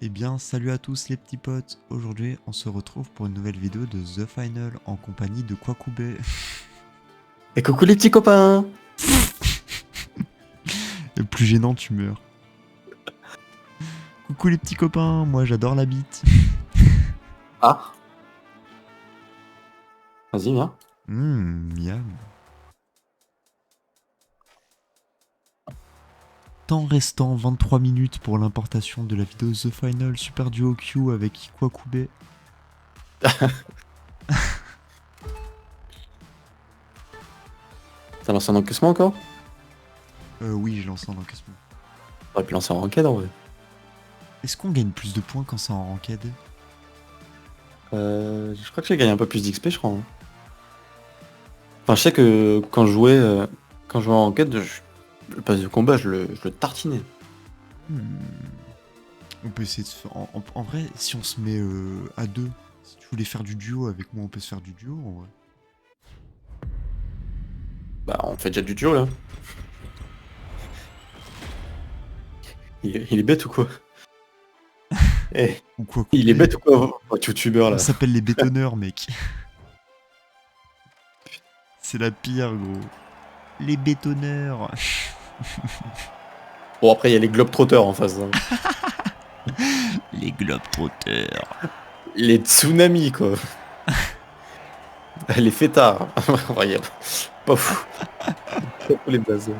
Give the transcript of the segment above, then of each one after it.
Eh bien, salut à tous les petits potes. Aujourd'hui, on se retrouve pour une nouvelle vidéo de The Final en compagnie de Kwakubé. Et coucou les petits copains. Le plus gênant, tu meurs. Coucou les petits copains, moi j'adore la bite. Ah. Vas-y, viens. Miam. Temps restant 23 minutes pour l'importation de la vidéo The Final Super Duo Q avec Kwakubé. T'as lancé un encaissement encore? Oui, je lance un encaissement. T'aurais pu lancer en ranked en vrai. Est-ce qu'on gagne plus de points quand c'est en ranked? Je crois que j'ai gagné un peu plus d'XP, je crois. Hein. Enfin, je sais que quand je jouais en ranked, le pass de combat, je le tartinais. On peut essayer de se faire... En vrai, si on se met à deux, si tu voulais faire du duo avec moi, on peut se faire du duo en vrai. Bah, on fait déjà du duo là. Il est bête ou quoi? Eh, Ou quoi il est couper. bête ou quoi, votre youtubeur On là? s'appelle les bétonneurs, mec. C'est la pire, gros. Les bétonneurs. Bon, après, il y a les globetrotters en face. Hein. Les globetrotters. Les tsunamis, quoi. Les fêtards. Regarde. Pas fou. Pas fou les bases.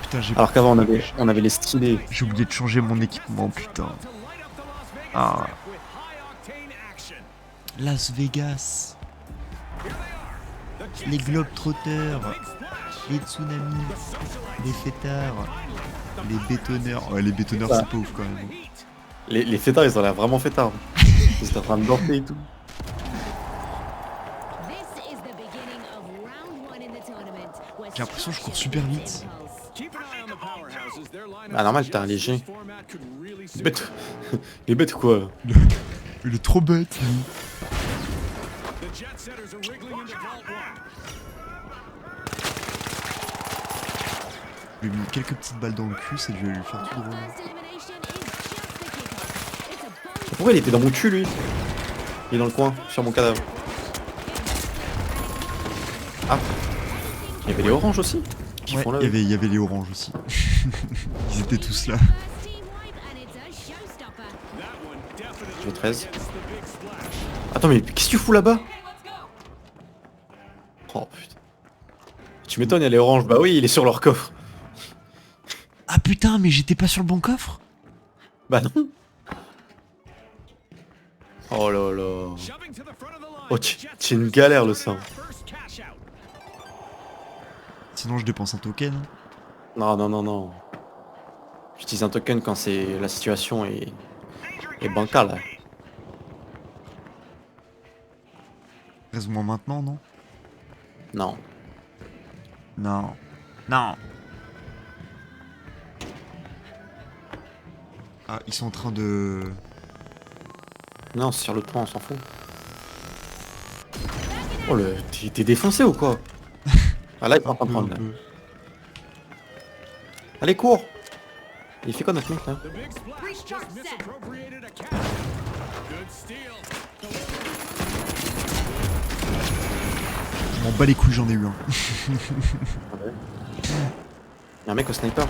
Putain, Alors qu'avant, on avait les stylés. j'ai oublié de changer mon équipement, putain. Ah. Las Vegas. Les globetrotters. Les tsunamis. Les fêtards. Les bétonneurs. Ouais, les bétonneurs, c'est pas ouf quand même. Les fêtards, ils ont l'air vraiment fêtards. Ils étaient en train de danser et tout. J'ai l'impression que je cours super vite. Ah, normal, t'es un léger. Bête. Il est bête ou quoi? Il est trop bête, lui. Je lui ai mis quelques petites balles dans le cul, ça devait lui faire tout drôle. Pourquoi il était dans mon cul, lui? Il est dans le coin, sur mon cadavre. Ah. Il y avait les oranges aussi qui Ouais, font là. il y avait les oranges aussi. Ils étaient tous là. J'ai 13. Attends, mais qu'est-ce que tu fous là-bas? Oh putain. Tu m'étonnes, il y a les oranges. Bah oui, il est sur leur coffre. Ah putain, mais j'étais pas sur le bon coffre? Bah non. Oh là là. Oh, c'est une galère le sang. Sinon je dépense un token. Non, non, non, non. J'utilise un token quand la situation est bancale. Reste-moi maintenant, non? Non. Non. Non. Ah, ils sont en train de... Non, c'est sur le toit, on s'en fout. Oh le... T'es défoncé ou quoi? Ah là, il est en train de prendre là. Allez, cours! Il fait quoi notre mec là? Je m'en bats les couilles, j'en ai eu un. Il y a un mec au sniper.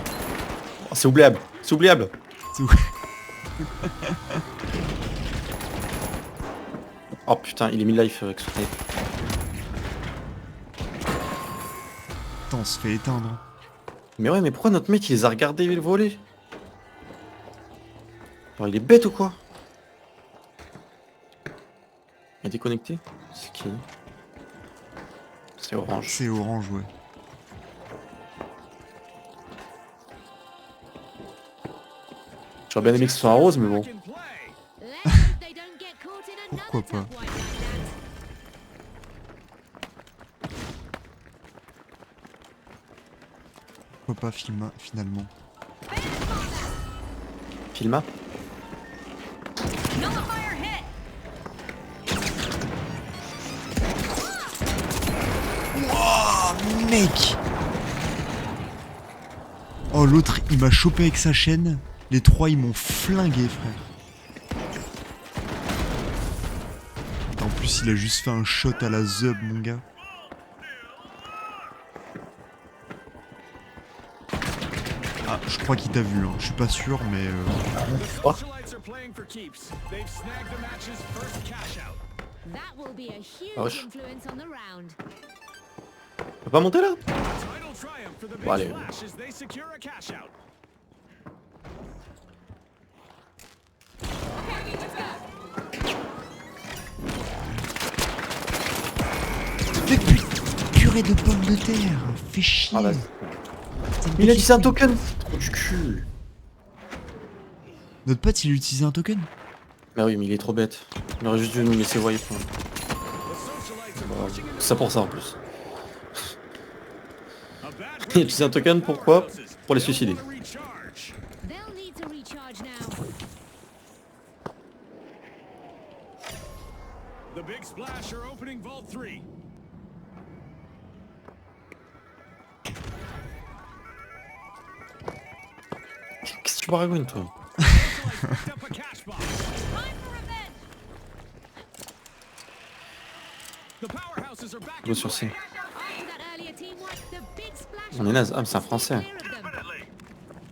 Oh, c'est oubliable! C'est oubliable! C'est ouf. Oh putain, il est mid-life avec son sniper. Putain, on se fait éteindre. Mais ouais, mais pourquoi notre mec il les a regardés voler? Alors il est bête ou quoi? Il est déconnecté? C'est qui? C'est orange. C'est orange, ouais. J'aurais bien aimé que ce soit un rose, mais bon. Pourquoi pas? Pourquoi pas finalement? Filma? Oh, mec! Oh, l'autre, il m'a chopé avec sa chaîne. Les 3 ils m'ont flingué, frère. En plus, il a juste fait un shot à la zub, mon gars. Ah, je crois qu'il t'a vu, hein. Je suis pas sûr, mais... Oh. Ah wesh. On peut pas monter là? Bon allez. Purée de pommes de terre, fais chier. Ah, vas-y. Ça me Il a fait utilisé un chier. token. Trop du cul. Notre pote, il a utilisé un token? Bah oui, mais il est trop bête. Il aurait juste dû nous laisser voyer pour. C'est ça pour ça en plus. Il a utilisé un token pourquoi? Pour les suicider. The Big Splash are opening Vault 3. Qu'est-ce que tu baragouines toi? Picked up a cash box. The powerhouses are back Go in sur C. play. On est naze. Ah mais c'est un français.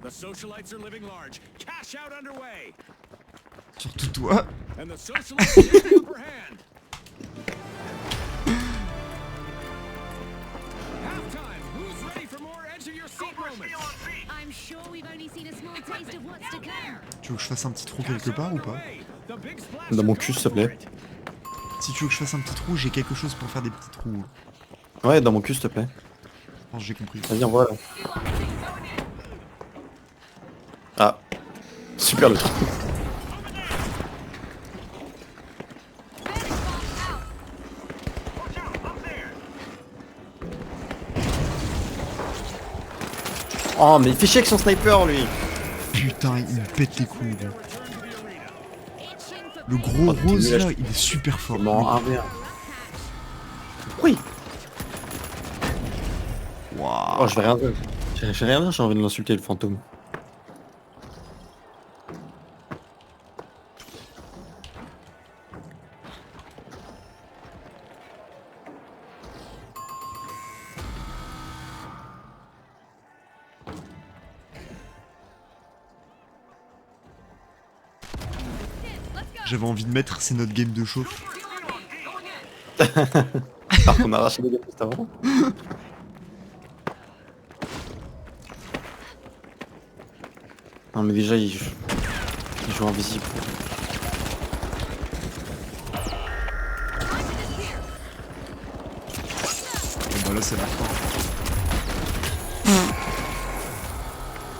The socialites are living large. Cash out underway. Surtout toi. And the socialites take the upper hand. Halftime. Who's ready for more edge of your seat moments? I'm sure we've only seen a small taste of what's to come. Tu veux que je fasse un petit trou quelque part ou pas? The Big Splash Dans mon are cul, going s'il te plaît. for it. Si tu veux que je fasse un petit trou, j'ai quelque chose pour faire des petits trous. Ouais, dans mon cul, s'il te plaît. Je pense que j'ai compris. Vas-y, on voit là. Ah. Super le truc. Oh mais il fait chier avec son sniper lui. Putain, il me pète les couilles, gros. Itching for Le gros Oh, t'es rose nul, là, il est super fort. Non, Le- 1v1. Oui. Waouh. Oh je vais rien dire. J'ai rien dire, j'ai envie de l'insulter le fantôme. J'avais envie de mettre, c'est notre game de chauffe. Alors qu'on a arraché les gars juste avant. Non mais déjà il joue invisible. Bon bah là c'est la fin.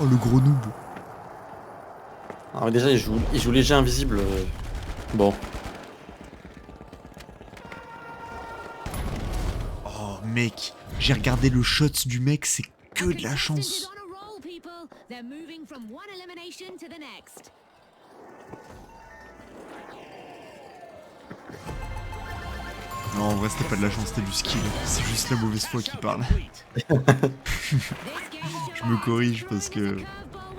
Oh le gros noob. Ah mais déjà il joue léger invisible. Bon. Oh mec, j'ai regardé le shot du mec, c'est que de la contestant is chance. on a roll, people. They're moving from one elimination to the next. Non en vrai c'était pas de la chance, c'était du skill. C'est juste la mauvaise foi qui parle. This game is Je me corrige parce que curveball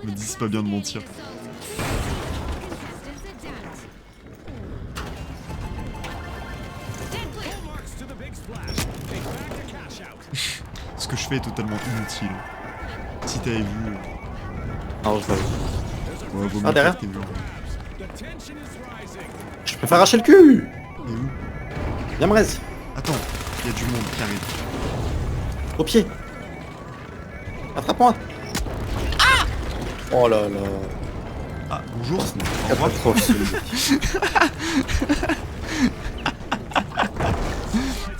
me with dis c'est pas bien de mentir. contestants are down. Dead clear. Full marks to the Big Splash. Take back the cash out. Ce que je fais est totalement inutile. Si t'avais vu, Alors je l'avoue. ouais, vaut mieux Ah, derrière pas que t'aies vu. The tension is rising. Je préfère arracher le cul. Et où? Viens me reste. Attends, il y a du monde qui arrive. Au pied. Attrape-moi. Ah. Oh là là. Ah bonjour, au revoir. Catastrophe celui-là.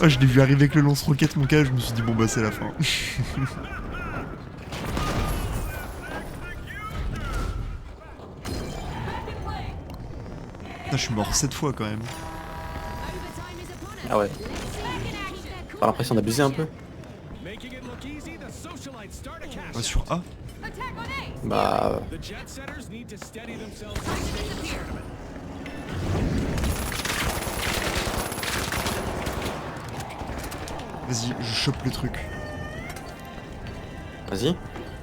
Oh, je l'ai vu arriver avec le lance-roquette, mon gars, je me suis dit bon bah c'est la fin. Putain, je suis mort 7 fois quand même. Overtime is upon us. Ah ouais. Let's see who can keep their Pas l'impression d'abuser un peu. Making it look easy, the socialites start a cash Ouais, out. sur A. attack on A. Bah. The jet setters need to steady themselves in today's tournament. Vas-y, je chope le truc. Vas-y.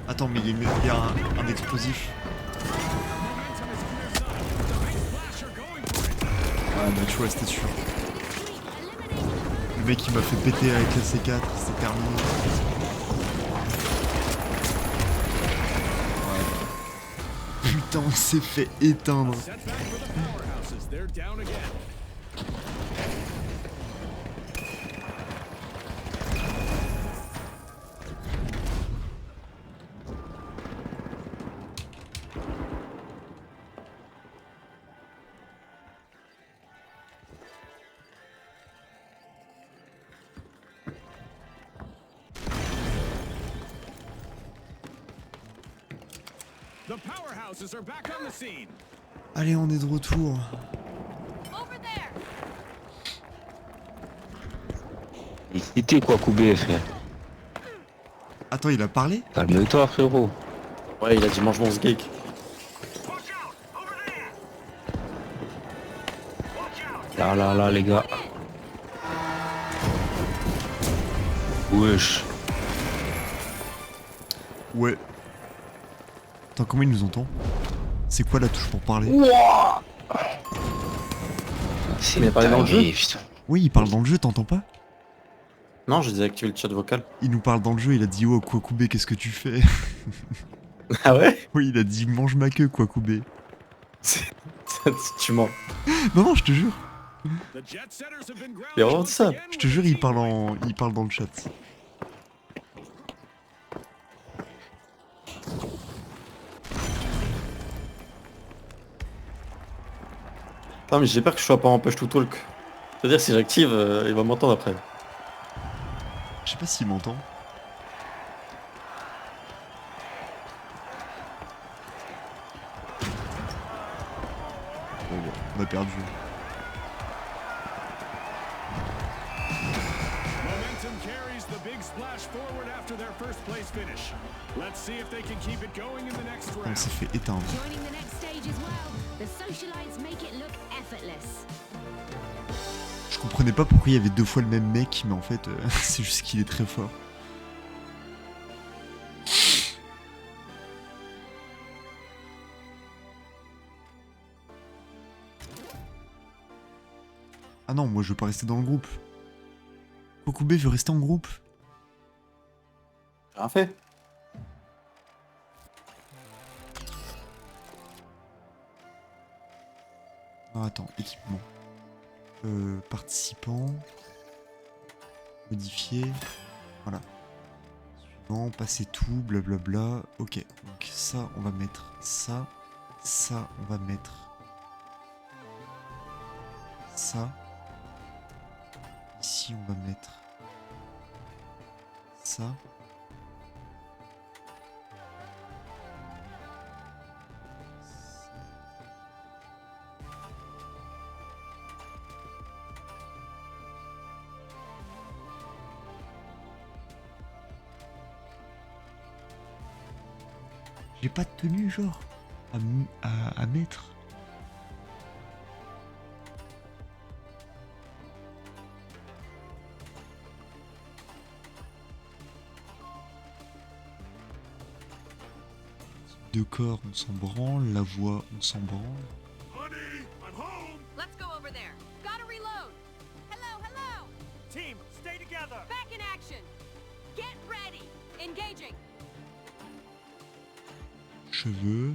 Attends, mais il y a un explosif. Ah bah tu vois, c'était sûr. Le mec il m'a fait péter avec la C4, c'est terminé. Ouais. Putain, on s'est fait éteindre. Setback for the powerhouses. They're down again. The powerhouses are back on the scene. Allez, on est de retour. Over there. Il était quoi, Koubé, frère? Attends, il a parlé? Calme-toi, frérot. Ouais, il a dit mange mon sgeek. Là, les gars. Wesh. Ouais. Attends, comment il nous entend? C'est quoi la touche pour parler? C'est Mais parlez dans le jeu. putain. Oui, il parle dans le jeu, t'entends pas? Non, j'ai désactivé le chat vocal. Il nous parle dans le jeu, il a dit oh Kwakubé, qu'est-ce que tu fais? Ah ouais? Oui, il a dit mange ma queue, Kwakubé. Tu mens. Non, non, je te jure. The jet setters have been grounded Mais vraiment once ça. again Je te with jure, a il team parle dans le chat. Non, mais j'ai peur que je sois pas en push to talk. C'est-à-dire, si j'active, il va m'entendre après. Je sais pas s'il m'entend. Bon, on a perdu. Momentum carries the big splash forward after their first place finish. Let's see if they can keep it going in the next On round. s'est fait éteindre. Joining the next stage as well. The socialites make it look effortless. Je comprenais pas pourquoi il y avait deux fois le même mec, mais en fait, c'est juste qu'il est très fort. Ah non, moi je veux pas rester dans le groupe. Kwakubé veut rester en groupe. J'ai rien fait. Ah, attends, équipement. Participants. Modifier. Voilà. Suivant, passer tout, blablabla. Ok, donc ça, on va mettre ça. Ça, on va mettre ça. Ici, on va mettre ça. J'ai pas de tenue, genre, à mettre. Deux corps, on s'en branle. La voix, on s'en branle. Honey, I'm home. Let's go over there. Gotta reload. Hello, hello. Team, stay together. Back in action. Get ready. Engaging. Cheveux.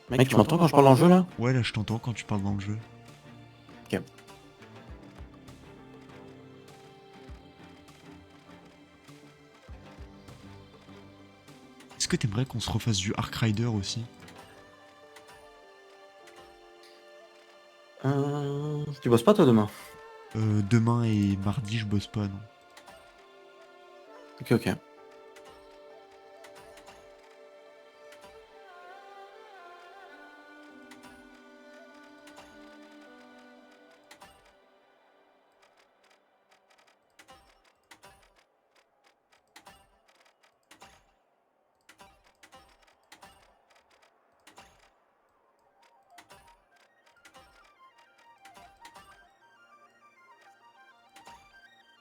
Mec, tu m'entends quand je parle en jeu là? Ouais, là, je t'entends quand tu parles dans le jeu. Ok. Est-ce que t'aimerais qu'on se refasse du Ark Rider aussi? Tu bosses pas toi demain? Demain et mardi, je bosse pas, non. Ok, ok.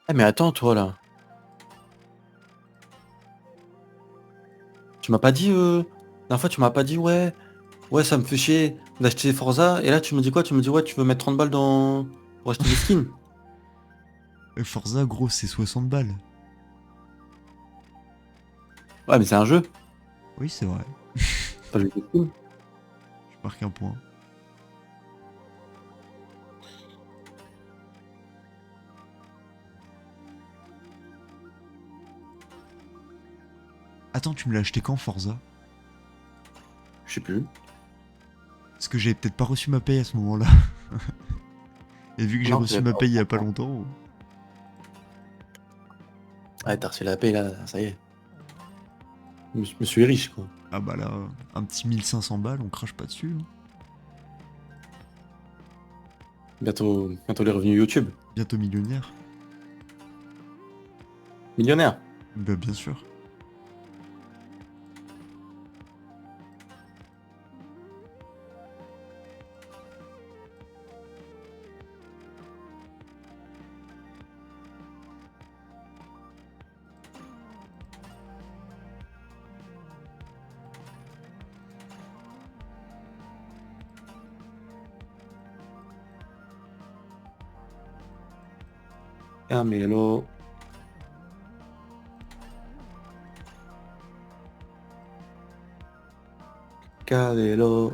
Eh mais attends toi là. Tu m'as pas dit la dernière fois tu m'as pas dit ouais Ouais, ça me fait chier d'acheter Forza, et là tu me dis quoi? Tu me dis ouais, tu veux mettre 30 balles dans... pour acheter des skins? Forza, gros, c'est 60 balles. Ouais, mais c'est un jeu, Oui, c'est vrai. pas le jeu de skins. Je marque un point. Attends, tu me l'as acheté quand, Forza? Je sais plus. Parce que j'avais peut-être pas reçu ma paye à ce moment-là. Et vu que j'ai Non, reçu j'avais ma pas paye il y a reçu. pas longtemps... Ouais, t'as reçu la paye là, ça y est. Monsieur est riche quoi. Ah bah là, un petit 1500 balles, on crache pas dessus. Hein. Bientôt les revenus YouTube. Bientôt millionnaire. Millionnaire. Bah bien sûr. Camelo. Camelo.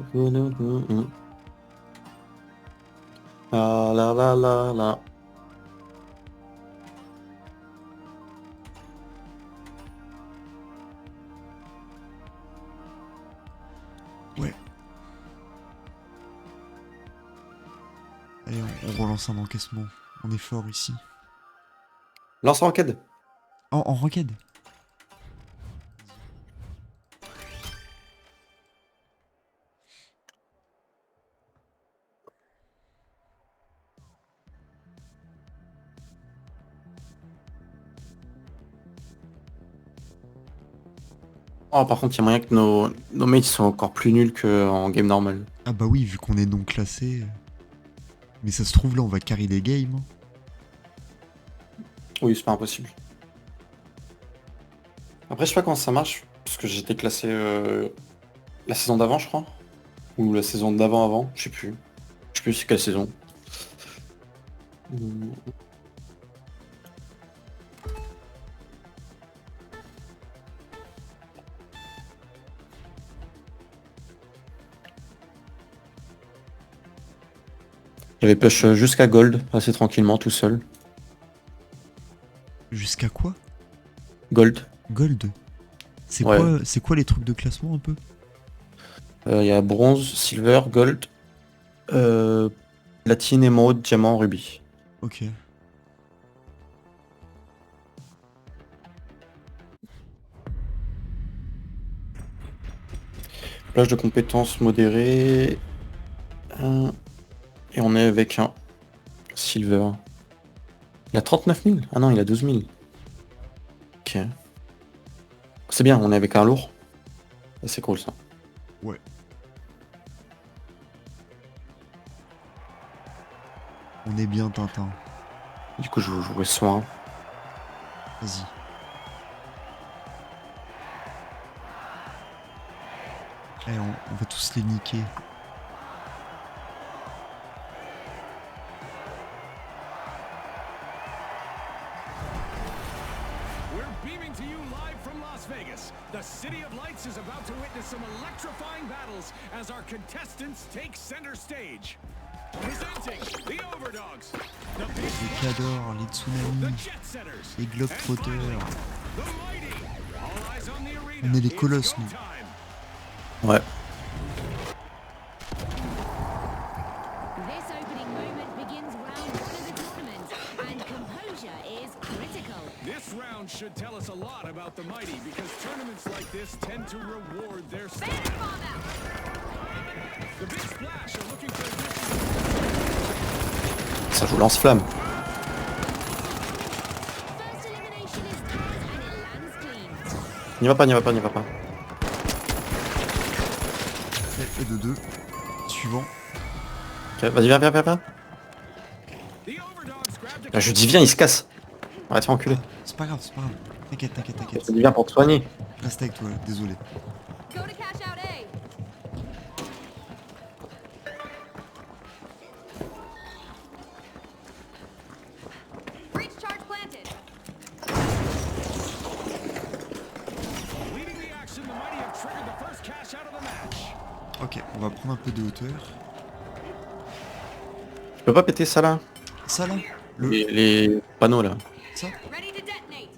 Ah la la la la. Ouais. Allez, on relance un encaissement. On est fort ici. Lance enquête. En roquette. Oh, par contre, il y a moyen que nos mates soient encore plus nuls qu'en game normal. Ah bah oui, vu qu'on est non classé. Mais ça se trouve là, on va carry les games. Hein. Oui, c'est pas impossible. Après, je sais pas comment ça marche, parce que j'étais classé la saison d'avant, je crois. Ou la saison d'avant-avant, je sais plus. Je sais plus c'est quelle saison. J'avais push jusqu'à Gold, assez tranquillement, tout seul. Jusqu'à quoi? Gold. Gold. C'est Ouais. quoi les trucs de classement un peu? Il y a bronze, silver, gold, platine, émeraude, diamant, rubis. Ok. Plage de compétences modérée. Et on est avec un silver. Il a 39 000? Ah non, il a 12 000. Ok. C'est bien, on est avec un lourd. C'est cool ça. Ouais. On est bien, Tintin. Du coup, je vais jouer soin. Vas-y. Allez, on va tous les niquer. We're beaming to you live from Las Vegas. The City of Lights is about to witness some electrifying battles as our contestants take center stage. Presenting the Overdogs, the Big Les cadors, les the tsunamis, Jet Setters, les and globetrotters. finally, the Mighty. All eyes on the arena. On est les It's colosses, go nous. time. Ouais. This opening moment begins round one of the tournament, and composure is critical. This round should tell us a lot about the Mighty because tournaments like this tend to reward their Bear style. farmer! The Big Splash are looking for additional. Ça joue lance-flamme. First elimination is theirs, and it lands clean. N'y va pas, n'y va pas, n'y va pas. Et de 2. Suivant. Ok, vas-y, viens. The Overdogs grabbed a Là, je dis viens, il se casse. Arrête de faire enculer. C'est pas grave, c'est pas grave. T'inquiète, t'inquiète, t'inquiète. Je dis viens pour te soigner. Je reste avec toi, désolé. Go to cash out A. Ok, on va prendre un peu de hauteur. Je peux pas péter ça là? Ça là? Les panneaux là. Ça? Ready to detonate.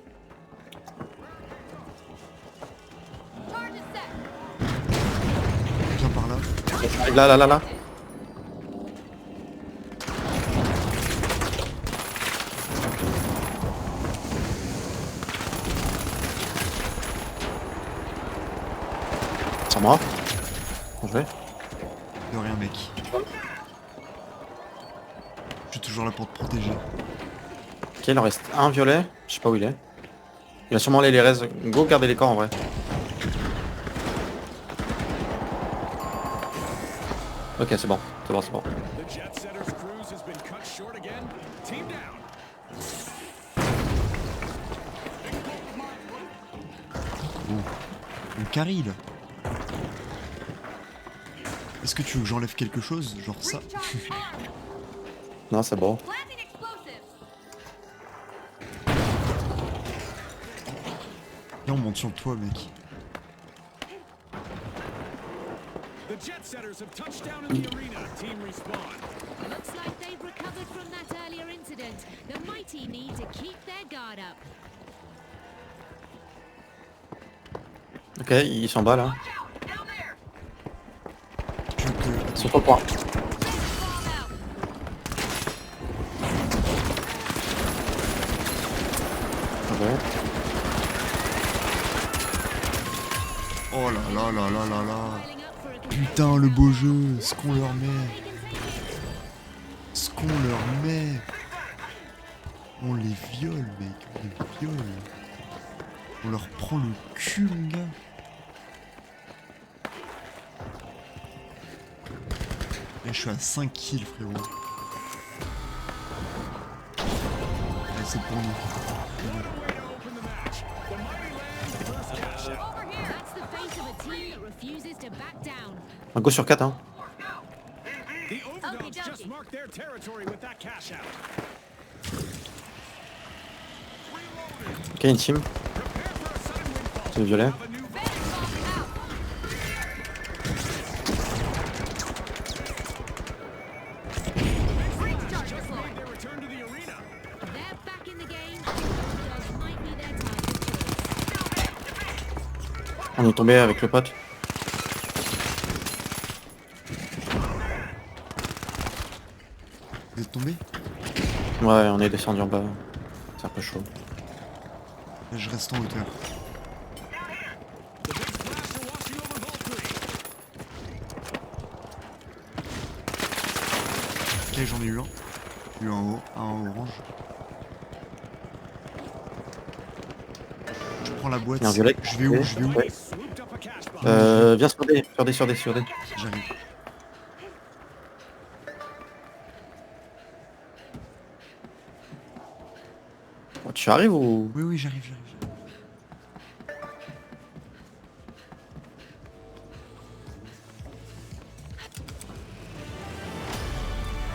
Charge is set. Viens par là. Là. Sur moi. Bien joué. De rien, mec. Je suis toujours là pour te protéger. Ok, il en reste un violet. Je sais pas où il est. Il va sûrement aller les res. Go garder les corps en vrai. Ok, c'est bon. C'est bon. The Jet Setter's cruise has been cut short again. Team down. On carry là. Est-ce que tu veux que j'enlève quelque chose? Genre ça? Recharge armed. Non, c'est bon. Planting explosives. Viens, on monte sur toi, mec. The Jet Setters have touched down in the arena. Team respawn. Looks like they've recovered from that earlier incident. The mighty need to keep their guard up. Ok, ils sont bas là. Watch out, down there. Tu veux que... Ils sont sur le point. Bomb out. Ouais. Oh là là là là là là. Piling up for a Putain, le beau jeu. Ce qu'on leur met. They can take it. Ce qu'on leur met. On les viole, mec. On les viole. On leur prend le cul, mon gars. Et je suis à 5 kills, frérot. Allez, c'est pour nous. What a way to open the match. The mighty lands the first cash out. Over here. That's the face of a team that refuses to back down. Un go sur 4 hein. The Overdogs Okey-dokey. just marked their territory with that cash out. Ok, une team. Prepare for a sudden windfall. C'est le violet. Have a new Bandit bomb out. Breach charge just deployed. made their return to the arena. They're back in the game. Overdogs might be their target choice. On est tombé avec le pote. Vous êtes tombés? Ouais, on est descendu en bas. C'est un peu chaud. Là, je reste en hauteur. The big splash are washing over Valkyrie. Ok, j'en ai eu un. J'ai eu un haut, un orange. Je prends la boîte. Il y a un violet. Je vais où? Je vais où? Ouais. Swooped up a cash box. Viens sur D. Sur D. J'arrive. Oh, tu arrives ou... Oui, oui, j'arrive.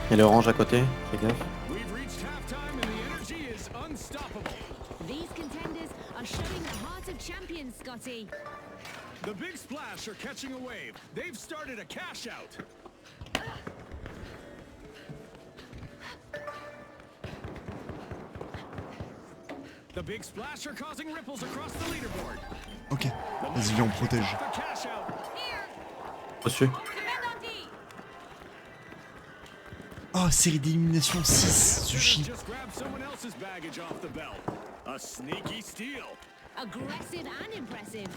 Il y a l'orange à côté. Fais gaffe. We've reached halftime and the energy is unstoppable. These contenders are showing the heart of champions, Scotty. The big splash are catching a wave. They've started a cash out. The big splash are causing ripples across the leaderboard. Ok. Vas-y, viens, on protège. The cash out. Here, Reçu. depend on D. Oh, série d'élimination 6. Settlers Sushi. just grabbed someone else's baggage off the belt. A sneaky steal. Aggressive and impressive.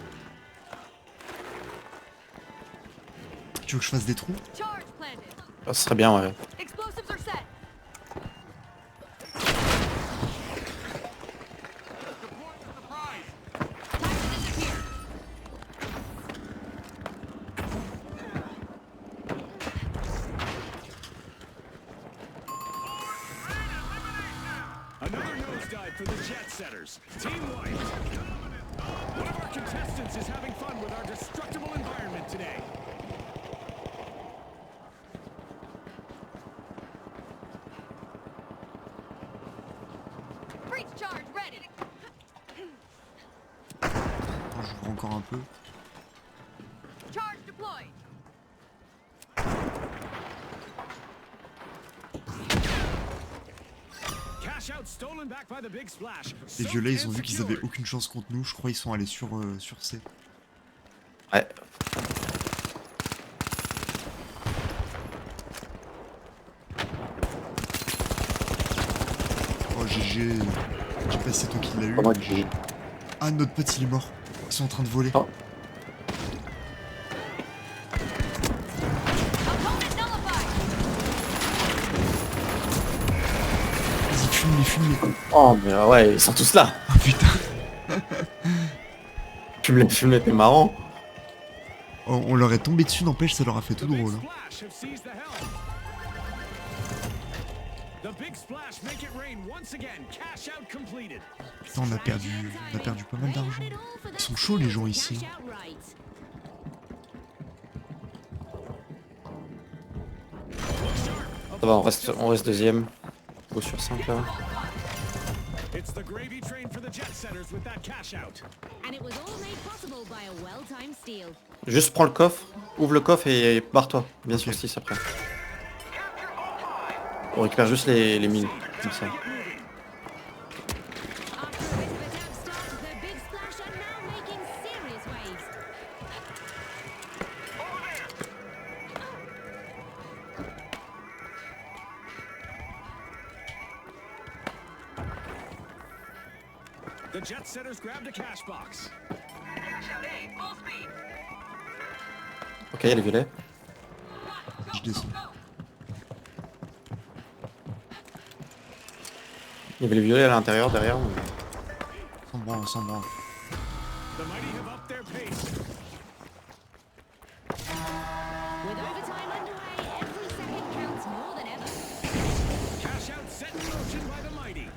Tu veux que je fasse des trous? Charge planted. Ah, ce serait bien, ouais. Explosives are set. Time to disappear. Another nosedive for the Jet Setters. Team White. One of our contestants is having fun with our destructible environment today. Breach charge ready. Attends, j'ouvre encore un peu. Charge deployed. Cash out stolen back by the big splash. Les violets, ils ont vu Soaked and qu'ils avaient secured. aucune chance contre nous. Je crois ils sont allés sur C. Ouais. Oh GG. Je sais pas si c'est toi qui l'as eu. Pas moi mais qui- GG. Ah, notre pote il est mort. Ils sont en train de voler. Oh. Opponent nullified. Vas-y, fume-les. Oh, mais ouais, ils sont tous là. Oh putain. Fume-les, t'es marrant. On leur est tombé dessus, n'empêche, ça leur a fait The tout big drôle. Hein. splash have seized the helm. The big splash make it rain once again. Cash out completed. Putain, on a perdu pas mal d'argent. Ils sont chauds les gens ici. Cash out right. Ça va, on reste deuxième. Go sur 5 là. It's the gravy train for the jet setters with that cash out. And it was all made possible by a well-timed steal. Juste prends le coffre, ouvre le coffre et barre-toi. Bien sûr, 6 après. On récupère juste les mines, comme ça. After a bit of a damp start, the big splash are now making serious waves. The jet setters grabbed a cash box. Ok, il y a les violets. Je descends. Il y avait les violets à l'intérieur, derrière. mais- Sans branle. The mighty have upped their pace. With overtime underway, every second counts more than ever. Cash out set in motion by the mighty.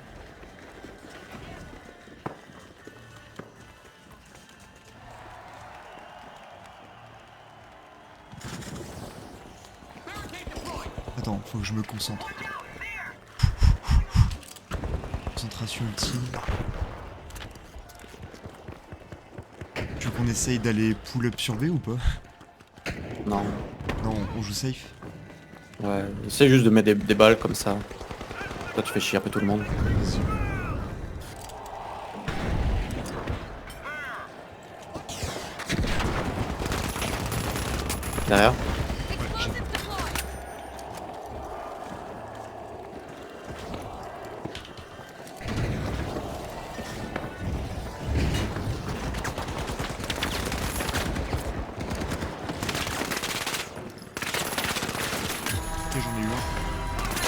Attends, faut que je me concentre. Concentration ultime. Tu veux qu'on essaye d'aller pull up sur B ou pas? Non. Non, on joue safe. Ouais, essaye juste de mettre des balles comme ça. Toi, tu fais chier un peu tout le monde. Vas-y. Derrière. Explosives deployed. Ok, j'en ai eu un.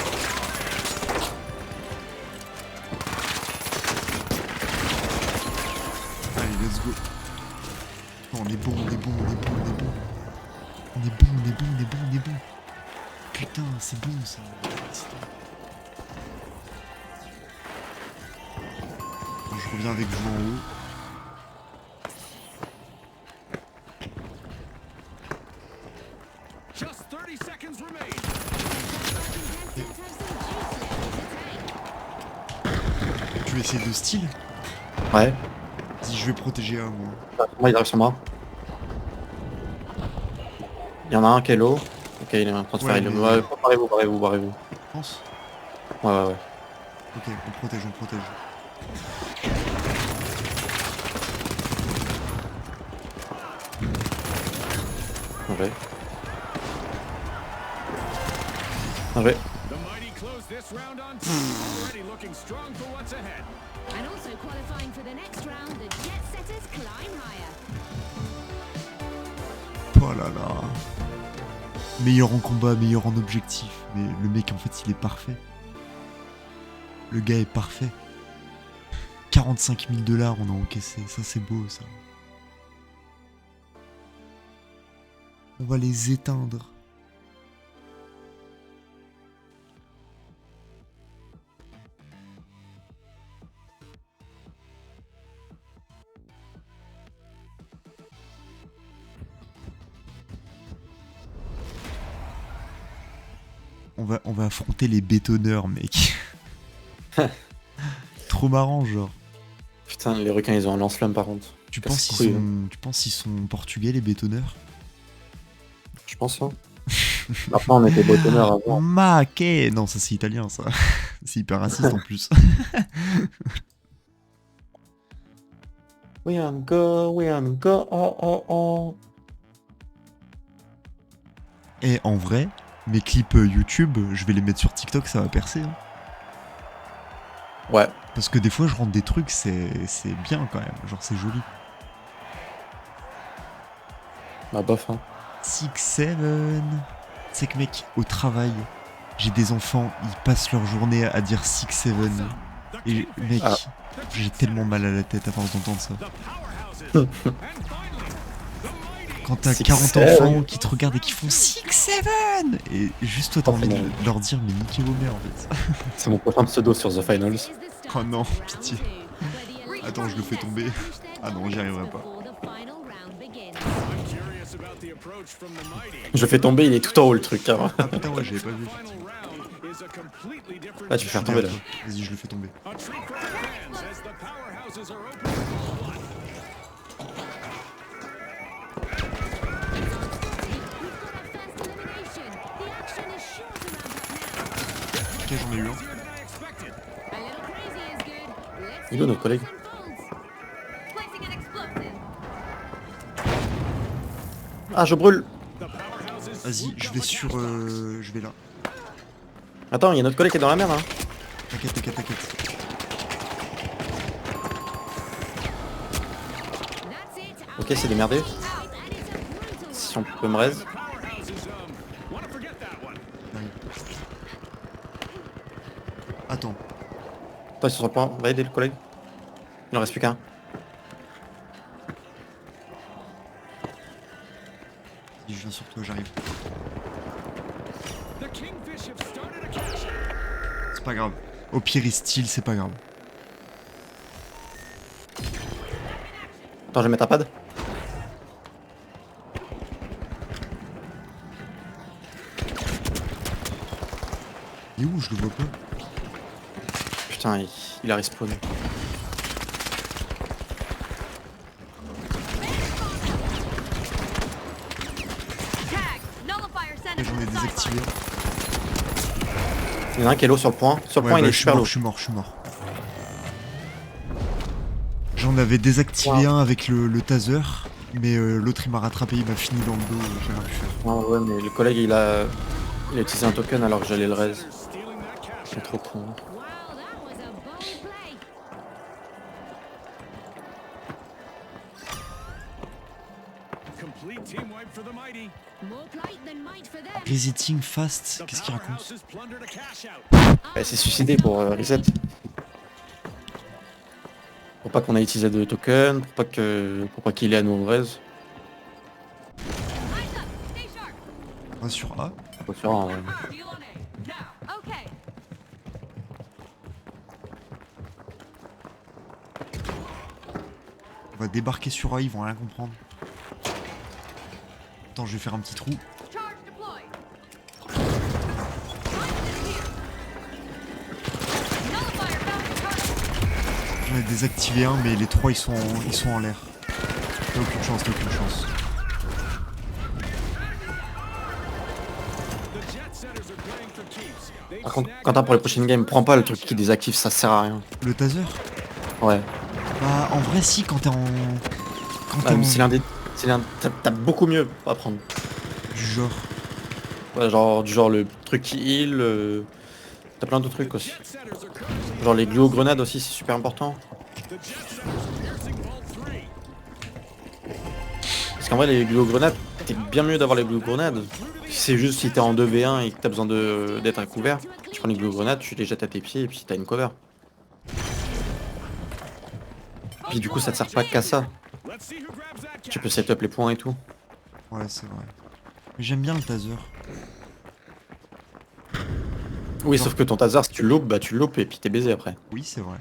Allez, let's go. Oh, on est bon. On est bon. Putain, c'est bon ça. Bon, je reviens avec vous en haut. Just 30 seconds remain. Contestants have some juice left to take. Tu veux essayer de style? Ouais. Vas-y, je vais protéger un moi. Moi, il arrive sur moi. Il y en a un qui est low. Ok, il est en train de Ouais, faire. mais- Ouais, barrez-vous. Je pense. Ouais. Ok, on protège. Ouais. Ouais. The mighty close this round on top. Already looking strong for what's ahead. And also qualifying for the next round, the jet setters climb higher. Oh là là. Meilleur en combat, meilleur en objectif. Mais le mec en fait il est parfait. Le gars est parfait. 45 000 $, on a encaissé. Ça c'est beau ça. On va les éteindre. On va affronter les bétonneurs, mec. Trop marrant, genre. Putain, les requins, ils ont un lance-flamme par contre. Tu Casse penses couille, tu penses qu'ils sont portugais, les bétonneurs? Je pense, hein. Maintenant, on était botonneurs avant. Ma che... Non, ça c'est italien, ça. C'est hyper raciste en plus. We am go, oh oh oh. Et en vrai, mes clips YouTube, je vais les mettre sur TikTok, ça va percer. Hein. Ouais. Parce que des fois, je rentre des trucs, c'est bien quand même. Genre, c'est joli. Bah bof hein. 6-7. C'est que mec, au travail, j'ai des enfants, ils passent leur journée à dire 6-7. Et mec, Ah. j'ai tellement mal à la tête à force d'entendre ça. Quand t'as 40 6-7. enfants qui te regardent et qui font 6-7 et juste toi t'as envie de leur dire mais niquez vos mères en fait. C'est mon prochain pseudo sur The Finals. Oh non, pitié. Attends, je le fais tomber. Ah non, j'y arriverai pas. Je le fais tomber, il est tout en haut le truc. Hein. Ah putain ouais, j'avais pas vu. Ah, tu peux faire tomber là. Vas-y, je le fais tomber. Ok, j'en ai eu un. Il est où notre collègue? Ah, je brûle. Vas-y, je vais sur... je vais là. Attends, il y a notre collègue qui est dans la merde. Hein. T'inquiète, t'inquiète, t'inquiète. Ok, c'est démerdé. Si on peut me raise. Attends. Toi, ils sont sur le point. Va aider le collègue. Il en reste plus qu'un. Je viens sur toi, j'arrive. C'est pas grave. Au pire, il steal, c'est pas grave. Attends, je vais mettre un pad. Il est où? Je le vois pas. Putain, il a respawn. Et j'en ai désactivé. Il y en a un qui est low sur le point. Sur le point, il est je suis super mort, low. je suis mort, je suis mort. J'en avais désactivé un avec le taser, mais l'autre il m'a rattrapé, il m'a fini dans le dos, j'ai rien pu faire. Ouais, mais le collègue, il a utilisé un token alors que j'allais le raise. C'est trop con. Resetting fast, qu'est-ce qu'il raconte? Elle s'est suicidée pour reset. Pour pas qu'on ait utilisé de token, pour pas qu'il ait à nous raise. On va sur A. Faut faire un, On va débarquer sur A, ils vont rien comprendre. Attends, je vais faire un petit trou. J'en ai désactivé un, mais les trois ils sont en l'air. T'as aucune chance, t'as aucune chance. Par contre, Quentin, pour les prochaines games, prends pas le truc qui désactive, ça sert à rien. Le taser? Ouais. Bah en vrai si, quand t'es en... Quand t'es Mais en... c'est l'un des... T'as beaucoup mieux à prendre. Du genre... Ouais, genre, du genre le truc qui heal, t'as plein de trucs aussi. Genre les gluo-grenades aussi, c'est super important. Parce qu'en vrai, les gluo-grenades, c'est bien mieux d'avoir les gluo-grenades. C'est juste si t'es en 2v1 et que t'as besoin d'être à couvert, tu prends les gluo-grenades, tu les jettes à tes pieds et puis t'as une cover. Puis du coup, ça te sert pas qu'à ça. Tu peux setup les points et tout. Ouais, c'est vrai. Mais j'aime bien le taser. Oui, sauf que ton taser, si tu loupes, bah tu loupes et puis t'es baisé après. Oui, c'est vrai.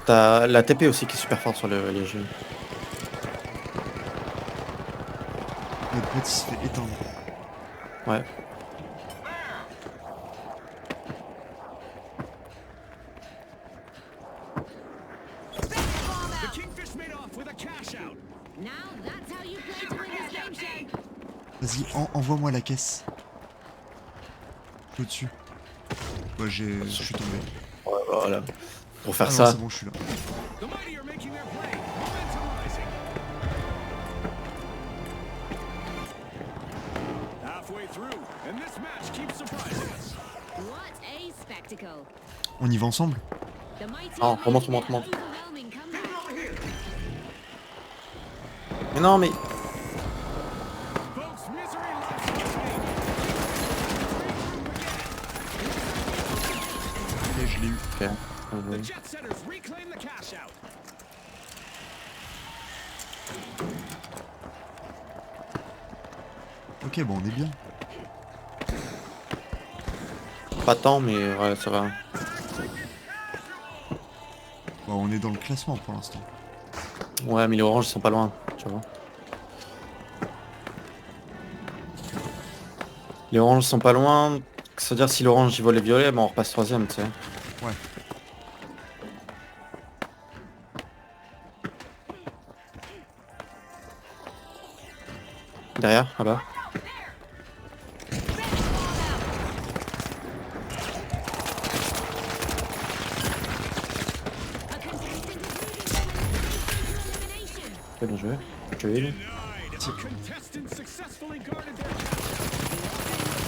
T'as la TP aussi qui est super forte sur les jeux. Notre pote il se fait éteindre. Ouais. Vas-y, envoie-moi la caisse. Je suis au-dessus. Ouais, je suis tombé. Voilà. Pour faire Ah non, ça. c'est bon, je suis là. The Mighty are making their play. Momentum rising. Halfway through, and this match keeps surprising us. What a spectacle. On y va ensemble? The Mighty Oh, are remonte, making remonte, an remonte. overwhelming comeback. Mais non, mais. Folks, misery loves this game. Ok, je l'ai eu. Ok. The Jet Setters reclaim the cash out. Ok, bon, on est bien. Pas tant, mais ouais, ça va. Bon, on est dans le classement pour l'instant. Ouais, mais les oranges sont pas loin, tu vois. Les oranges sont pas loin. C'est-à-dire si l'orange il vole les violets, ben on repasse troisième, tu sais. Ouais. Derrière, là-bas. A contestant is moving from elimination to elimination. Ok, bien joué. Kill. Denied. Our contestants successfully guarded their cash.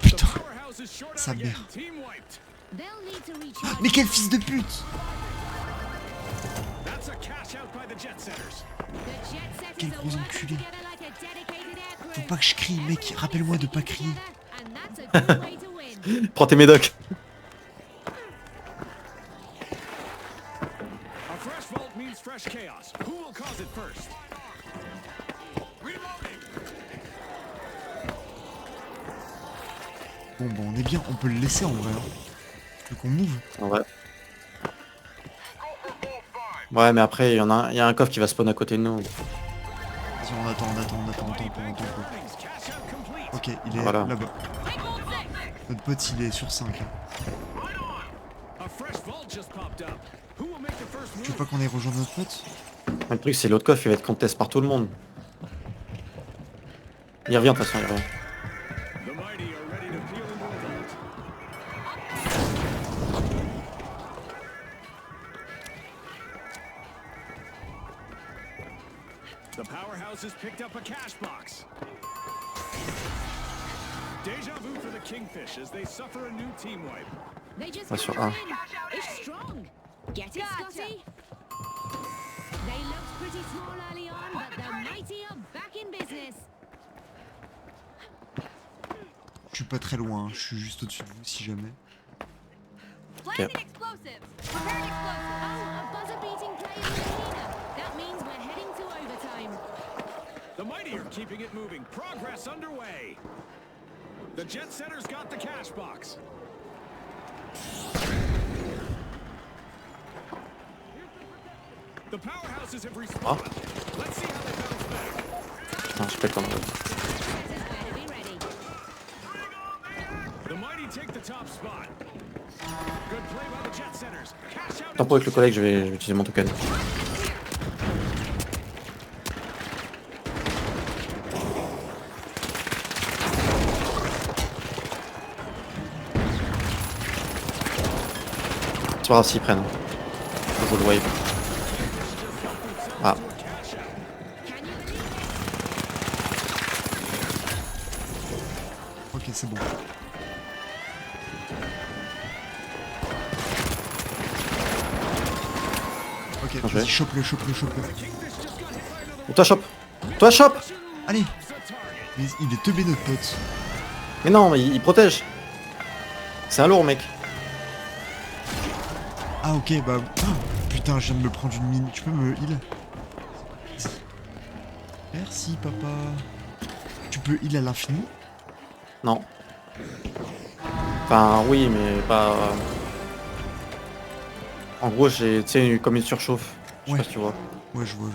Putain, Powerhouse is short Sa out again. mère. Team wiped. They'll need to recharge. mais quel fils de pute! That's a cash out by the Jet Setters. The Jet Setters Quel are gros working enculé. together like a dedicated air crew. Faut pas que je crie, mec. Everyone Rappelle-moi is de pas sticking crier. together, and that's a good way to win. Prends tes médocs. A fresh vault means fresh chaos. Who will cause it first? Reloading. Bon, on est bien. On peut le laisser en vrai. Hein. Faut qu'on move. Ouais. Ouais, mais après, il y a un coffre qui va spawn à côté de nous. Vas-y, on attend. Mighty bank their earnings. Cash out complete. Ok, il est Voilà. là-bas. Notre pote, il est sur 5. A fresh vault just popped up. Who will make the first Tu veux move? pas qu'on aille rejoindre notre pote? Le truc, c'est l'autre coffre, il va être contest par tout le monde. Il revient de toute façon, il revient. The Mighty are ready to peel into the vault. The Powerhouse has picked up a cash box. Deja vu for the Kingfish as they suffer a new team wipe. They just Pas sur got un. the win. It's strong. Get it, Scotty? They looked pretty small early on, but the Mighty are back in business. Je suis pas très loin. Hein. Je suis juste au-dessus de vous si jamais. Planting explosives. Preparing explosives. Oh, a buzzer-beating play in the arena. That means we're heading to overtime. The Mighty are keeping it moving. Progress underway. The Jet Setters got the cash box. The Powerhouses have respawned. Let's see how they bounce back. Putain, je pète comme Setters better be ready. The Mighty take the top spot. Good play by the Jet Setters. Cash out. Tempo avec le collègue, je vais utiliser mon token. C'est pas grave s'ils prennent. Je le wave. Ah, Can you believe it? Ok, c'est bon. Ok, Bien vas-y, joué. chope-le. toi chope. Toi chope. Allez! Mais il est teubé notre pote. Mais non, mais il protège. C'est un lourd, mec. Ah ok, bah... ah, putain, je viens de me prendre une mine. Tu peux me heal? Merci, papa. Tu peux heal à l'infini? Non. Enfin, oui, mais pas... En gros, j'ai, tu sais, comme une surchauffe. Je sais Ouais. pas si tu vois. Ouais, je vois.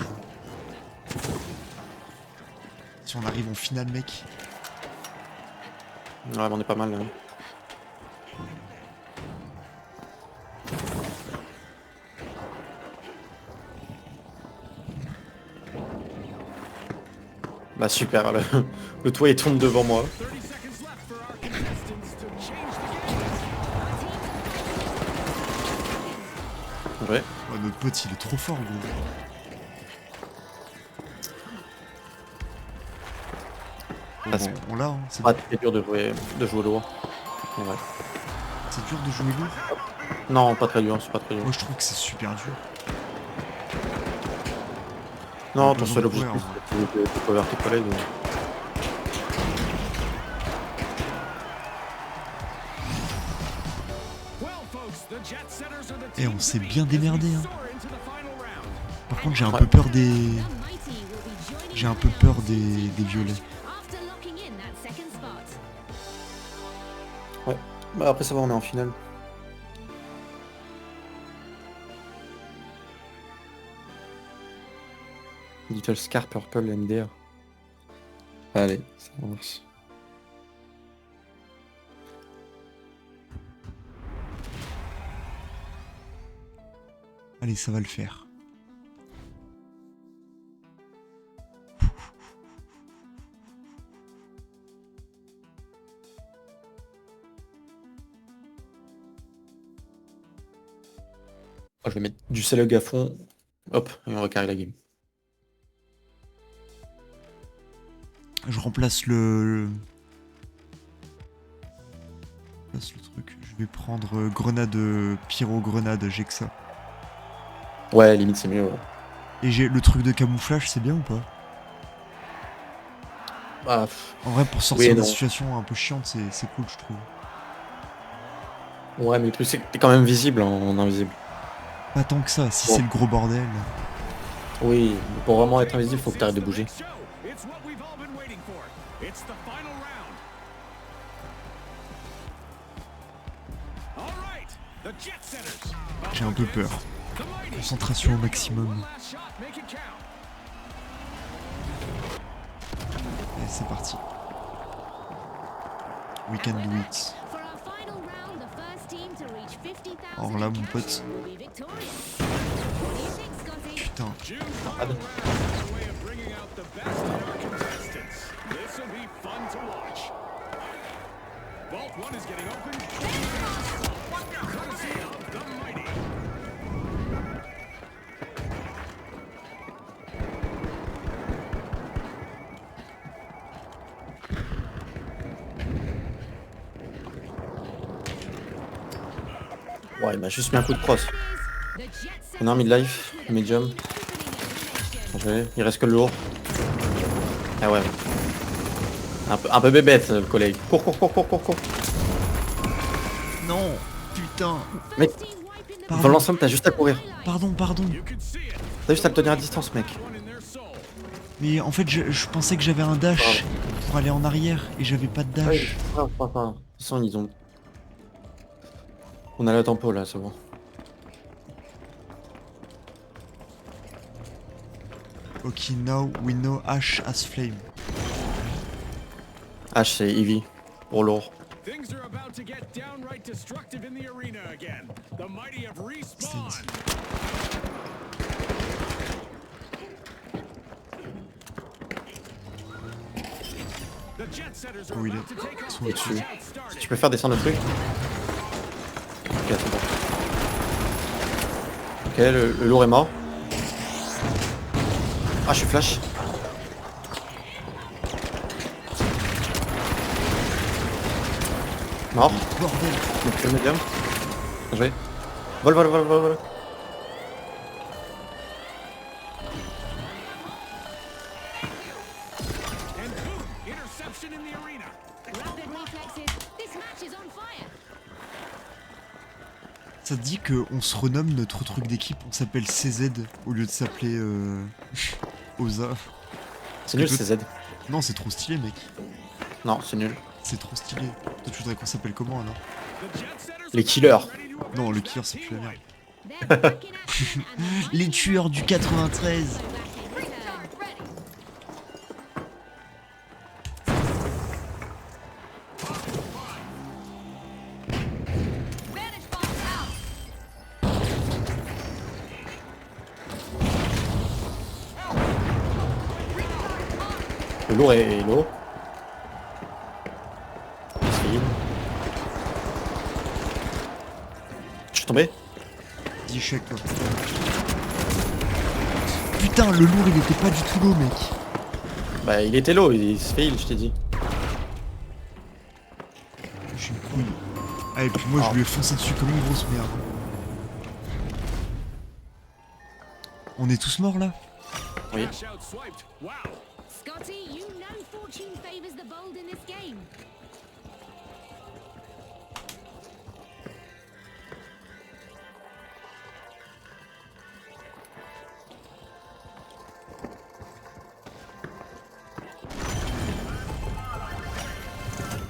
Si on arrive en finale, mec. Ouais, mais on est pas mal, là. Bah super, le toit il tombe devant moi. 30 seconds left for our contestants to change the game. Ouais. Oh, notre pote, il est trop fort, gros. Ah, Bon, on l'a, hein. C'est Ah, c'est dur de jouer lourd. Ouais. c'est dur de jouer lourd. Non, pas très dur, c'est pas très dur. Moi, je trouve que c'est super dur. Non, pas ton seul besoin de objectif, courir, c'est de cover tes collègues. Well, folks, the Jet Setters are the Et team on to s'est beat bien as we démerdé, hein. soar into the final round. Par contre, j'ai un Ouais. peu peur des... The mighty will be joining J'ai un the peu peur playoffs des violets. after locking in that second spot. Ouais. Bah après ça va, on est en finale. Little Scar Purple MDR. Allez, ça marche. Allez, ça va le faire. Oh, je vais mettre du Salug à fond. Hop, et on va carrer la game. Je remplace le... Je remplace le truc. Je vais prendre grenade, pyro grenade, j'ai que ça. Ouais, limite c'est mieux. Ouais. Et j'ai le truc de camouflage, c'est bien ou pas? Ah, En vrai, pour sortir Oui et des non. situations un peu chiantes, c'est cool, je trouve. ouais, mais le truc c'est que t'es quand même visible en invisible. Pas tant que ça, si Bon. c'est le gros bordel. Oui, mais pour vraiment être invisible, faut que t'arrêtes de bouger. Next show, it's what we've all been waiting for. It's the final round. All right, the Jet Setters. J'ai un peu peur. The mighty. Concentration au maximum. One last shot, make it count. Allez, c'est parti. We can do it. For our final round, the first team to reach 50,000 Alors là, in mon cash pote. will be victorious. What do you think, Scotty? Putain. June final round is a way of bringing out the best in our contestants. This will be fun to watch. Vault 1 is getting open. Courtesy of the mighty. Ouais, il m'a juste mis un coup de crosse. The Jet Setters On a un mid-life, medium. opening a position. Bien joué. Il reste que le lourd. Ah ouais. Un peu bébête le collègue. Cours, cours, cours, cours, cours, cours. Non. Putain. Mec, Team wiping the Pardon. dans l'ensemble, t'as juste à courir. Pardon, pardon. You could see it. T'as juste à le tenir à distance, mec. One in their soul. Mais en fait, je pensais que j'avais un dash pour aller en arrière et j'avais pas de Ouais, dash. de toute façon, ils ont... On a la tempo là, c'est bon. Ok, now we know Ash as flame. H c'est Eevee, pour lourd. Things are about to get downright destructive in the arena again. The mighty have respawned. The Jet Setters are Où il about est? to take off Sont with au-dessus. the outstarted. Tu peux faire descendre le truc? Ok, c'est bon. Ok, le lourd est mort. Ah, je suis flash. Mort. Bordel. Donc le médium. Bien joué. Vol, vol, vol, vol, vol. And boom, interception in the arena. rapid reflexes. This match is on fire. Ça te dit qu'on se renomme notre truc d'équipe, on s'appelle CZ au lieu de s'appeler Oza. C'est nul, c'est Z. Non, c'est trop stylé, mec. Non, c'est nul. C'est trop stylé. Toi, tu voudrais qu'on s'appelle comment alors? The Jet Setters Les killers. ready to open Non, le up killer, c'est plus la merde. They're back in action and the mighty Les tueurs du 93. back in return. Vanish bombs out. Le lourd est lourd. Je suis tombé. Dis échec, toi. Putain, le lourd, il était pas du tout low, mec. Bah il était low, il se fail, je t'ai dit. Je suis une couille. Ah, et puis moi, je lui ai foncé dessus comme une grosse merde. On est tous morts, là? Oui. Cash out swiped. Wow. Scotty, you know fortune favors the bold in this game.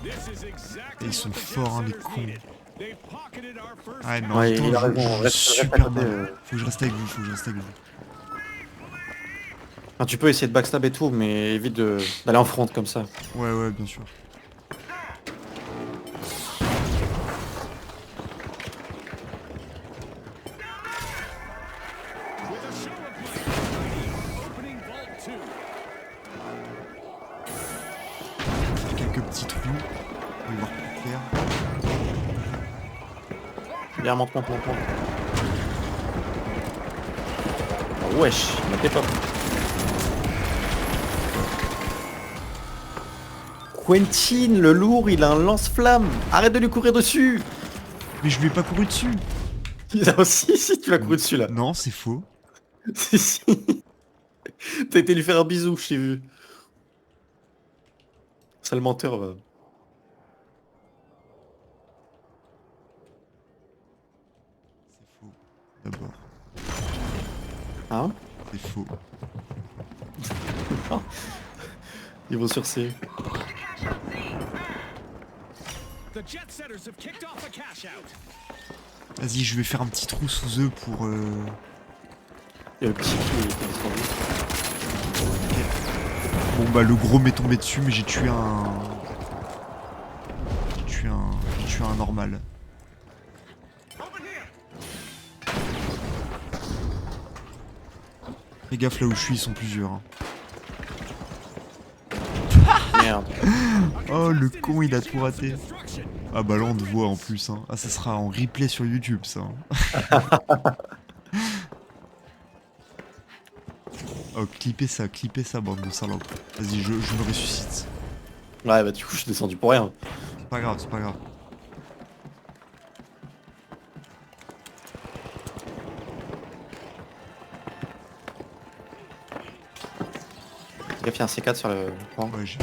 This is exactly Ils sont what the forts, hein, les Jetsetters cons. needed. They've pocketed our first Ouais, mais en Ouais, même temps, il a je raison, joue reste à super côté, mal. Faut que je reste avec vous, faut que je reste avec vous. Enfin, tu peux essayer de backstab et tout, mais évite d'aller en front comme ça. Ouais, ouais, bien sûr. with a show of might. Opening vault 2. Quelques petits trous. On va y voir plus clair. Bien, monte. Oh, wesh, il m'était pas. Quentin, le lourd, il a un lance-flamme. Arrête de lui courir dessus. Mais je lui ai pas couru dessus. Si, tu l'as couru dessus là. Non, c'est faux. Si. T'as été lui faire un bisou, je t'ai vu. Sale menteur, va. C'est faux. D'abord, Hein? c'est faux. Ils vont sur C. The Jetsetters have kicked off a cash out. Vas-y, je vais faire un petit trou sous eux pour... Il y a le petit qui est descendu. Bon bah le gros m'est tombé dessus, mais j'ai tué un... J'ai tué un normal. Fais gaffe, là où je suis, ils sont plusieurs. Hein. Merde. Oh, le con, il a tout raté. Ah bah là, on te voit en plus. Hein. Ah, ça sera en replay sur YouTube, ça. Hein. Oh, clippez ça, bande de salopes. Vas-y, je me ressuscite. Ouais, bah du coup, je suis descendu pour rien. C'est pas grave, c'est pas grave. Gaffe, il y a un C4 sur le point. Ouais, j'ai...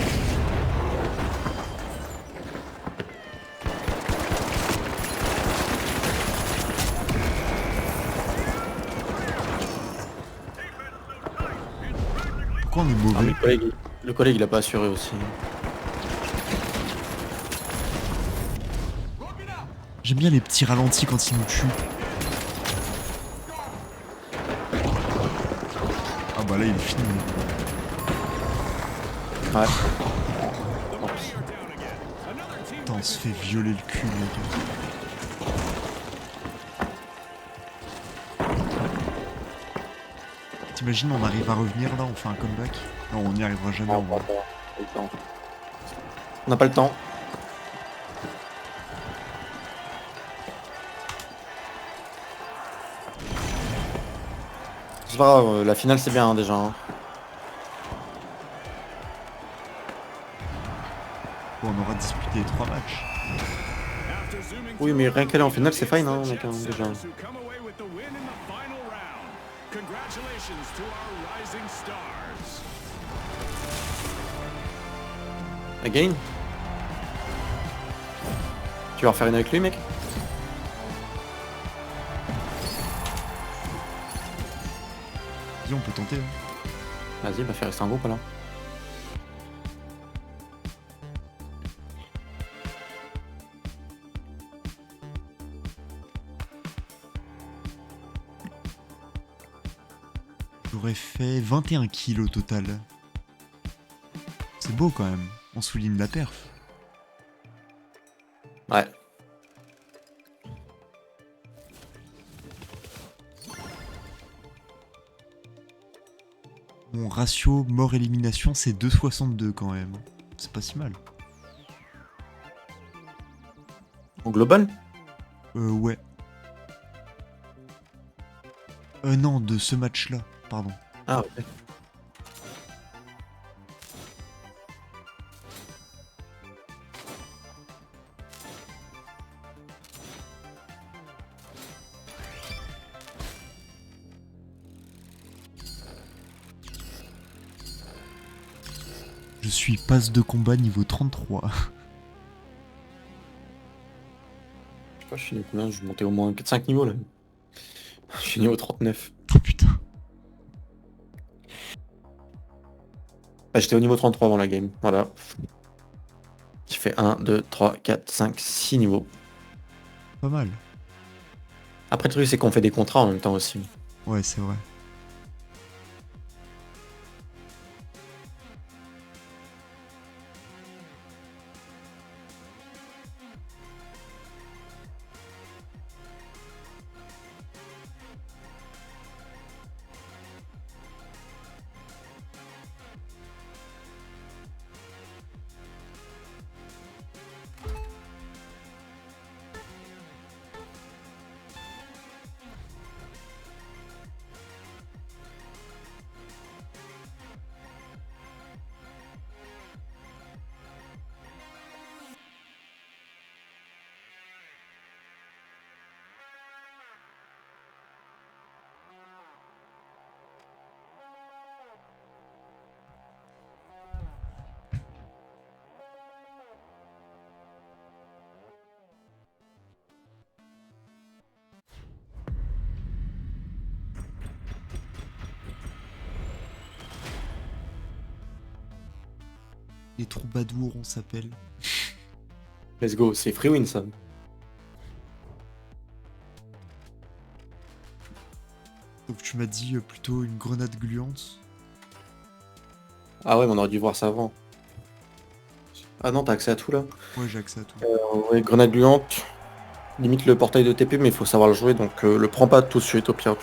Pourquoi on est Ah, mauvais? mais le collègue, il a pas assuré aussi. J'aime bien les petits ralentis quand ils nous tuent. Ah bah là, il est fini. Ouais. Putain, on se fait violer le cul, mec. T'imagines, on arrive à revenir là, on fait un comeback? Non, on n'y arrivera jamais. Non, En vrai. pas le temps. On n'a pas le temps. C'est pas grave, la finale c'est bien hein, déjà. Hein. Bon, on aura disputé 3 matchs. Oui, mais rien qu'aller en finale c'est fine hein, mec, hein, déjà. Congratulations to our rising stars. Again. Tu vas refaire une avec lui, mec? Vas-y, on peut tenter. Hein. Vas-y, bah fais rester un groupe alors. J'aurais fait 21 kills au total. C'est beau quand même. On souligne la perf. Ouais. Mon ratio mort-élimination, c'est 2,62 quand même. C'est pas si mal. Au global? Ouais. Non, de ce match-là, pardon. Ah, ok. Je suis passe de combat niveau 33. Je sais pas, je suis niveau combien? Je vais monter au moins 4-5 niveaux là. Je suis niveau 39. Oh putain. Bah, j'étais au niveau 33 avant la game, voilà. J'ai fait 1, 2, 3, 4, 5, 6 niveaux. Pas mal. Après le truc c'est qu'on fait des contrats en même temps aussi. Ouais, c'est vrai. Les troubadours, on s'appelle. Let's go, c'est free win ça. Donc tu m'as dit plutôt une grenade gluante. Ah ouais, mais on aurait dû voir ça avant. Ah non, t'as accès à tout là. Ouais, j'ai accès à tout. Ouais, grenade gluante. Limite le portail de TP, mais il faut savoir le jouer, donc le prends pas tout de suite au pire.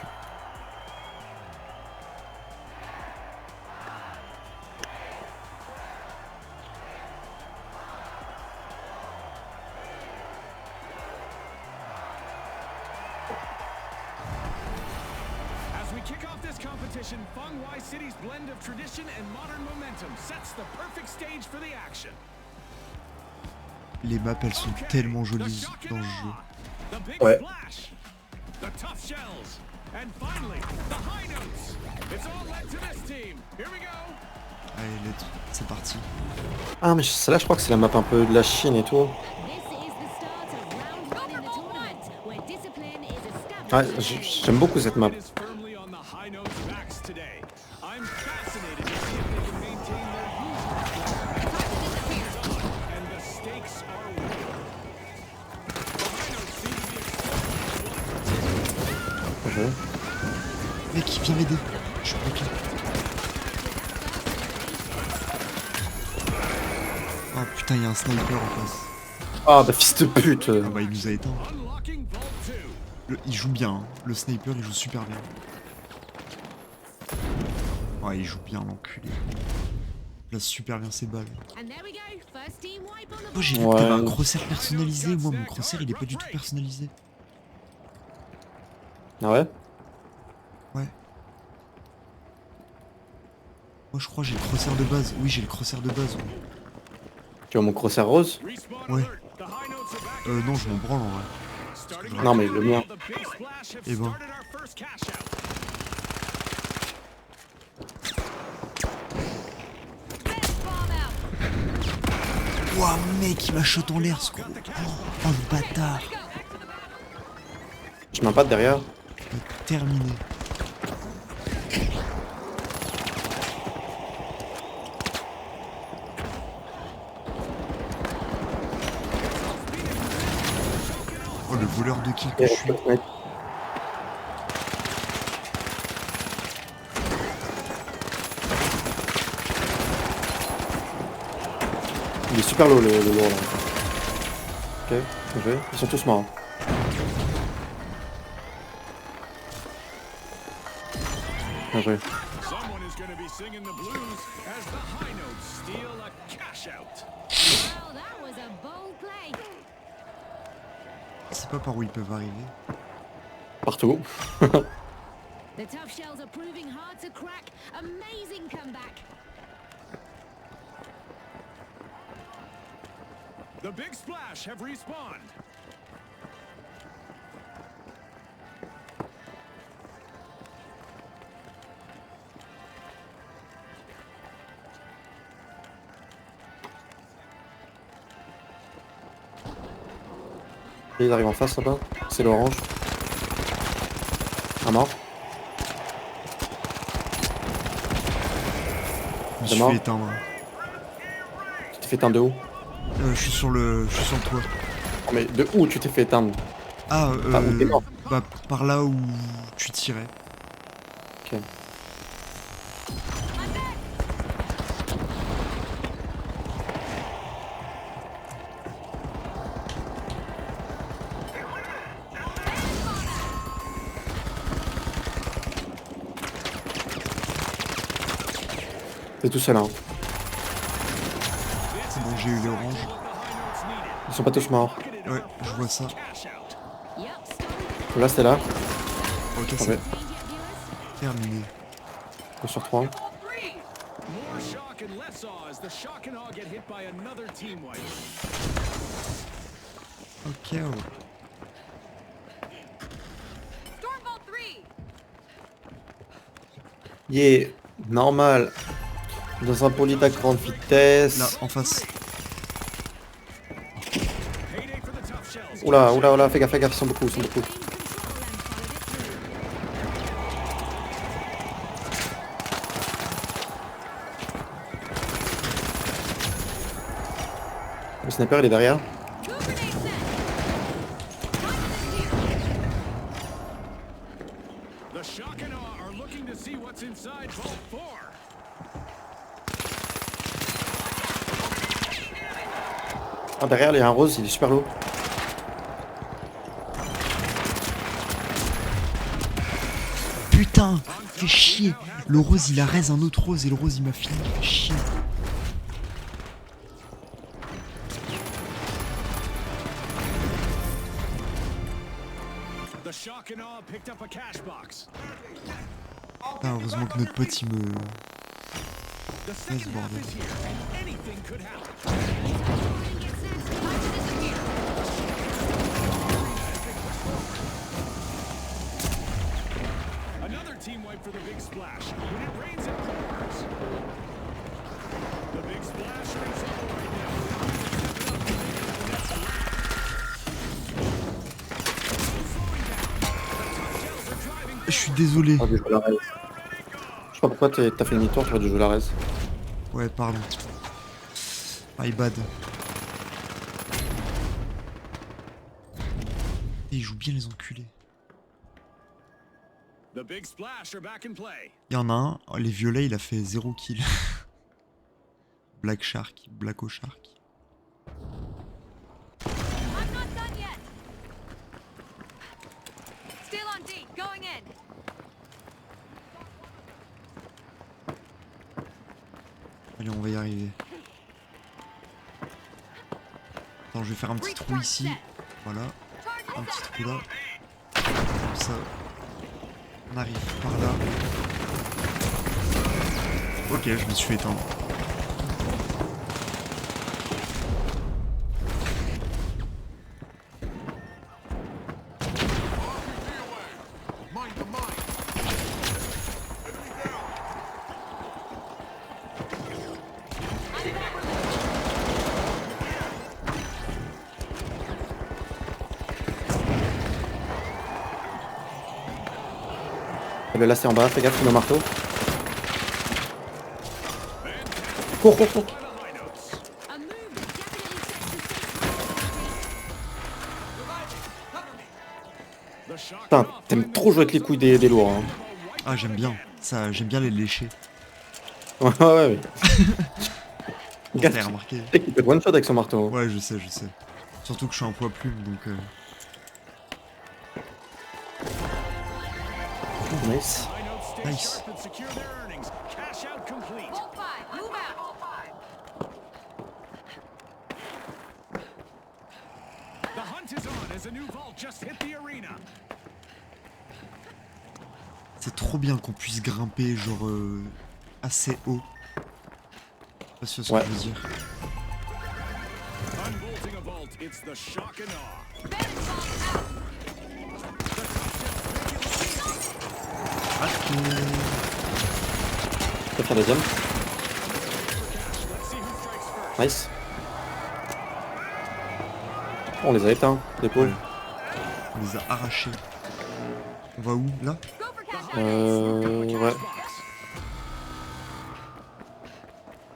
As we kick off this competition, Feng Wai City's blend of tradition and modern momentum sets the perfect stage for the action. Les maps, elles sont Okay, tellement the jolies shock and dans le jeu. awe, the big Ouais. splash, the tough shells, and finally, the high notes. It's all led to this team. Here we go. Allez, c'est parti. Ah mais celle-là je crois que c'est la map un peu de la Chine et tout. This is the start of round 1 in the tournament, where discipline is Ouais, established. j'aime beaucoup cette map. It is firmly on the high notes backs today. I'm fascinated to see if they can maintain their usual and the stakes are real. The high notes seem to be exploring. Mec, viens m'aider. Je suis bloqué. Oh putain, il y a un sniper en face. Ah bah fils de pute. Ah bah, il nous a éteint. Unlocking Vault 2. Il joue bien, hein. Le sniper, il joue super bien. Ouais, il joue bien, l'enculé. Il place super bien ses balles. And there we go, first team wipe on the Oh, j'ai vu board. que t'avais un Ouais. crosshair personnalisé. Moi, mon crosshair, il est pas du tout personnalisé. Ah ouais? Ouais. Moi, je crois que j'ai le crosshair de base. Oui, j'ai le crosshair de base. Ouais. Tu vois mon crosshair rose? Respawn Ouais. alert. The high notes are back. Non, je m'en branle en vrai. Starting Non, mais le mien. the big splash have Eh ben. started our first cash out. Let's bomb out. Ouah, mec, il m'a shot en l'air, ce gros. Oh, le bâtard. Je m'en pas de derrière. Terminé. Oh, le voleur de kill que je suis. Il est super low le lourd là. Ok, bien joué. Ils sont tous morts. Bien joué. Someone is going to be singing the blues as the high notes steal a cash out. Well, that was a bold play. Je sais pas par où ils peuvent arriver. Partout. The tough shells are proving hard to crack. Amazing comeback. The Big Splash have respawned. Et ils arrivent en face là-bas. C'est l'orange. Un mort. Je me C'est suis mort. fait éteindre. Tu t'es fait éteindre de où? Je suis sur le toit. Mais de où tu t'es fait éteindre? Ah, Ah, où t'es mort. bah par là où tu tirais. Ok. T'es tout seul hein. C'est bon, j'ai eu les oranges. Ils sont pas tous morts. Ouais, je vois ça. Cash out. Yep, starting Là c'était là. Ok, Ah c'est ouais. danger, viewers. terminé. 2 sur 3. More shock and less awe as the shock and awe get hit by another team wipe. Ok, oh. Stormbolt 3. Yeah, normal. Dans un poli à grande vitesse. Là, en face. Payday for the tough shells. Oula, oula, oula, fais gaffe, ils sont beaucoup, ils sont beaucoup. Gain control and follow it through. Le sniper il est derrière. Two grenades set. The shock and awe are looking to see what's inside Vault 4. Ah derrière il y a un rose, il est super lourd. Putain, fais chier. Le rose il a raise un autre rose et le rose il m'a fini. Fais chier. The shock and awe picked up a cash box. Ah, heureusement que notre pote il me. The second half bordel. is here, and anything could happen. Warning gets set. Time to disappear. Another team wipe for the Big Splash. When it rains, it pours. The Big Splash are in trouble right now. Je suis désolé. Ah, j'ai joué la res. Je sais pas pourquoi t'as fait demi-tour, tu aurais dû jouer la res. Ouais, pardon. My bad. Et ils jouent bien les enculés. The Big Splash are back in play. Il y en a un, oh, les violets, il a fait 0 kill. Black Shark, Black O Shark. I'm not done yet. Still on D. Going in. Allez, on va y arriver. Attends, je vais faire un petit trou ici. Voilà, un petit trou là. Comme ça, on arrive par là. Ok, je me suis éteint. Le là c'est en bas, fais gaffe, il a un marteau. Cours, cours, cours. By the high notes. A move that definitely sets the The shock Putain, and awe t'aimes find trop jouer avec les couilles des lourds. Hein. Ah, j'aime bien. Ça, j'aime bien les lécher. Ouais, ouais, ouais. T'as Gars, remarqué? tu sais qu'il peut one shot avec son marteau. Ouais, je sais, je sais. Surtout que je suis un poids plume, donc... Nice. high notes stay Nice. sharp and secure their earnings. Cash out event is on as a new vault just hit the arena. C'est trop bien qu'on puisse grimper genre assez haut. Pas sûr ce que Ouais. je veux dire. Unbolting a vault, it's the shock and awe. Je peux faire deuxième. Let's see who strikes first. Nice. On les a éteints, l'épaule. On les a arrachés. On va où là? Go for cash. Ouais.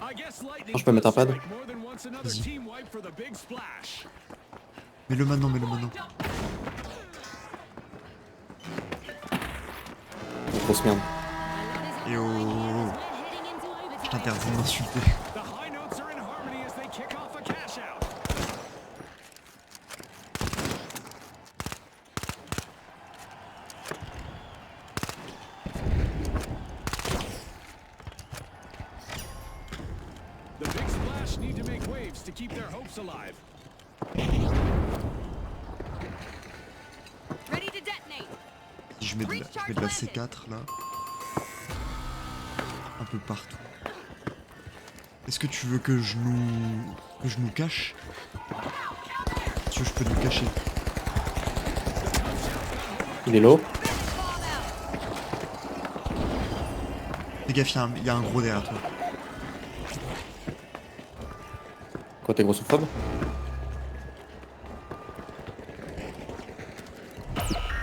I guess lightning Je peux mettre un pad. strike more than once another Vas-y. team wipe for the big splash. Mets-le maintenant, mets-le maintenant. Grosse merde. Et oh, We're heading into je overtime. t'interdis de m'insulter. The high notes are in harmony as they kick off a cash out. The big splash need to make waves to keep their hopes alive. Ready to detonate. Si je mets de la C4 là. Un peu partout. Est-ce que tu veux que je nous cache? Si tu veux, je peux nous cacher. Il est low. Fais gaffe, il y a un gros derrière toi. Côté grossophobe.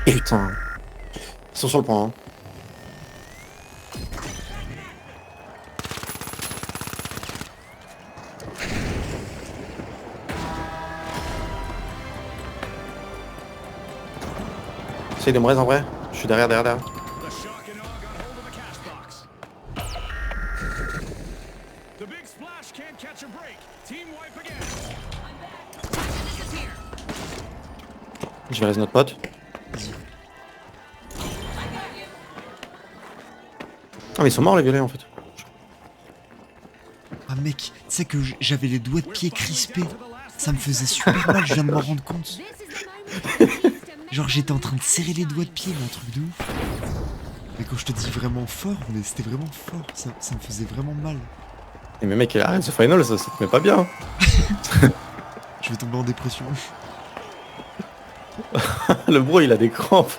Putain. Ils sont sur le point. Hein. Essaye de me raise en vrai. Je suis derrière. The shock and awe got hold of a cash box. The big splash can't catch a break. Team wipe again. Je vais raise notre pote. Vas-y. Ah mais ils sont morts les violets en fait. Ah mec, tu sais que j'avais les doigts de pied crispés. Ça me faisait super mal, je viens de m'en rendre compte. This is the moment to make Genre j'étais en train de serrer les doigts de pied, mais un truc de ouf. Mais quand je te dis vraiment fort, mais c'était vraiment fort, ça me faisait vraiment mal. Et mais mec, arrête ce final, ça te met pas bien. Je vais tomber en dépression. Le bro il a des crampes.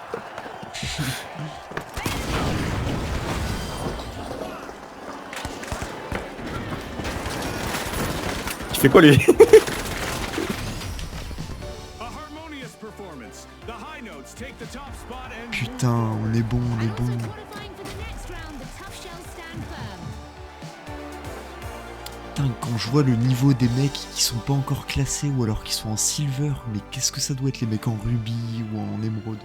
Tu fais quoi lui? A harmonious performance. The high notes take the top spot and Putain, on est bon, on est bon. Also qualifying for the next round, the tough shells stand firm. Putain, quand je vois le niveau des mecs qui sont pas encore classés ou alors qui sont en silver, mais qu'est-ce que ça doit être les mecs en rubis ou en émeraude?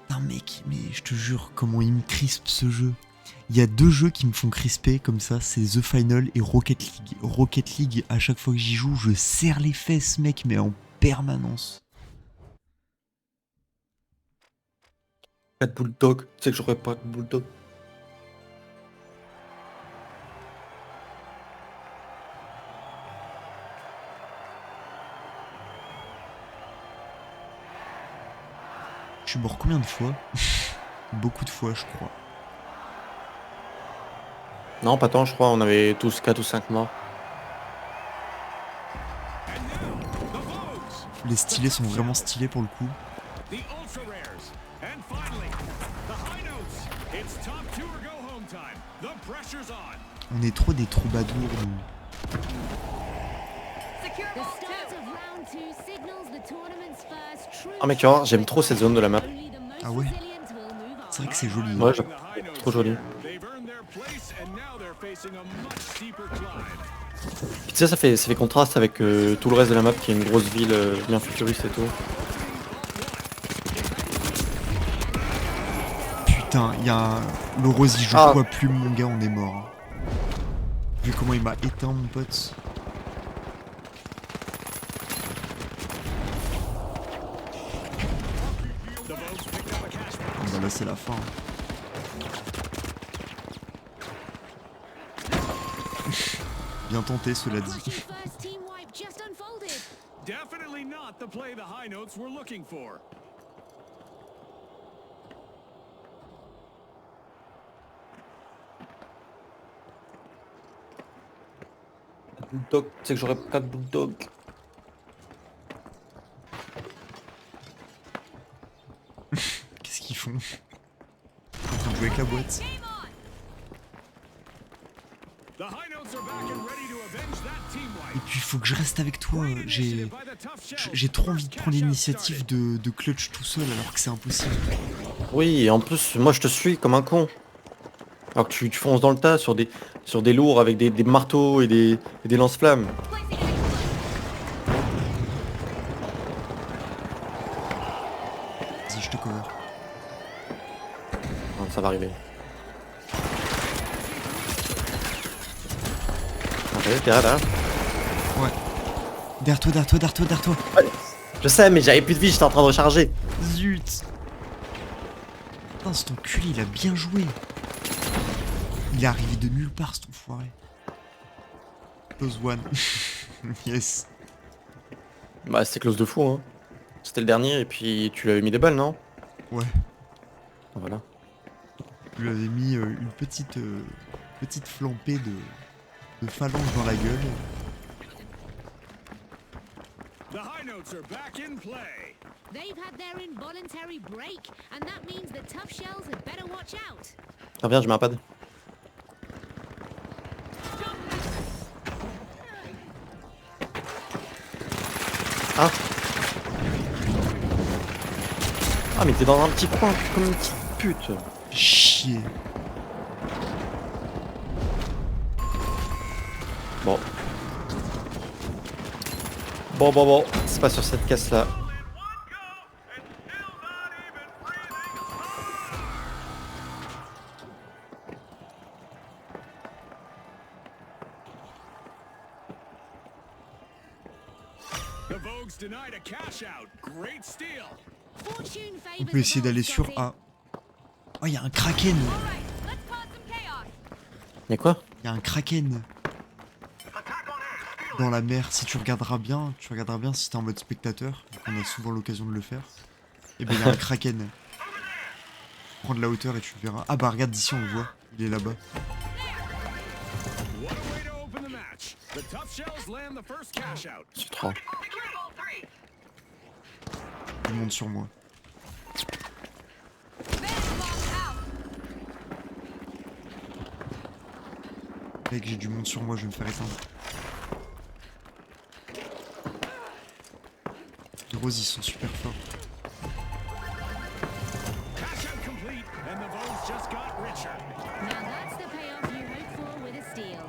Putain mec, mais je te jure, comment il me crispe ce jeu. Il y a deux jeux qui me font crisper comme ça, c'est The Final et Rocket League. Rocket League, à chaque fois que j'y joue, je serre les fesses mec, mais en permanence. 4 bulldog. Tu sais que j'aurais pas de bulldog. Je suis mort combien de fois? Beaucoup de fois, je crois. Non, pas tant, je crois. On avait tous 4 ou 5 morts. the Vogues, Les stylés sont vraiment stylés pour le coup. the ultra rares, and finally, the high notes. It's top two or go home time. The pressure's on. On est trop des troubadours, nous. Secure the start of round 2 signals the tournament's first true. Ah mec, tu vois, j'aime trop cette zone de la map. Only the most Ah ouais. resilient will move on. C'est vrai que c'est joli. Ouais, hein. j'aime. The high notes Trop joli. here. They've earned their place and now they're facing a much steeper climb. Puis tu sais, ça fait contraste avec tout le reste de la map qui est une grosse ville bien futuriste et tout. Putain, il y a un... Le Rose, il joue Ah. plus mon gars, on est mort. Vu comment il m'a éteint, mon pote. là c'est la fin. Bien tenté cela Looks like dit. your first team wipe just unfolded. Definitely not the play the High Notes were looking for. Bulldog, tu sais que j'aurais 4 bulldogs. Qu'est-ce qu'ils font? Ils sont en train de jouer avec la boîte. Game on. The High Notes are back and ready to avenge that team Et wipe. puis il faut que je reste avec toi. Great J'ai initiative by the Tough Shells. j'ai trop envie First de prendre cash out l'initiative started. de clutch tout seul alors que c'est impossible. Oui, et en plus, moi je te suis comme un con. Alors que tu fonces dans le tas sur des lourds avec des marteaux et des lance-flammes. Placing an explosion. Vas-y, je te cover. Non, ça va arriver. Ok, t'es là, là. Ouais. Derrière toi, derrière toi, derrière toi, derrière toi. Je sais, mais j'avais plus de vie, j'étais en train de recharger. Zut. Putain, cet enculé, il a bien joué. Il est arrivé de nulle part, cet enfoiré. Close one. Yes. Bah, c'était close de fou, hein. C'était le dernier, et puis tu lui avais mis des balles, non? Ouais. Voilà. Je lui avais mis une petite flambée de phalange dans la gueule. The High Notes are back in play. They've had their involuntary break, and that means the Tough Shells had better watch out. Ah, viens, je mets un pad. Ah. Ah, mais t'es dans un petit coin, comme une petite pute. Chier. Bon. Bon. C'est pas sur cette caisse-là. The Vogues denied a cash out. Great steal. Fortune On favors peut essayer the d'aller bold, sur Scotty. A. Oh, il y a un kraken. Alright, let's cause some chaos. Y'a quoi? Il y a un kraken. Dans la mer, si tu regarderas bien si t'es en mode spectateur, on a souvent l'occasion de le faire. Et ben il y a un kraken. Prends de la hauteur et tu le verras. Ah bah regarde d'ici on le voit, il est là-bas. What a way to open the match. The Tough Shells land the first cash out. C'est 3. Il monte sur moi. Mec, j'ai du monde sur moi, je vais me faire éteindre. Les roses ils sont super forts. Cash out complete, and the Vogues just got richer. Now that's the payoff you hoped for with a steal.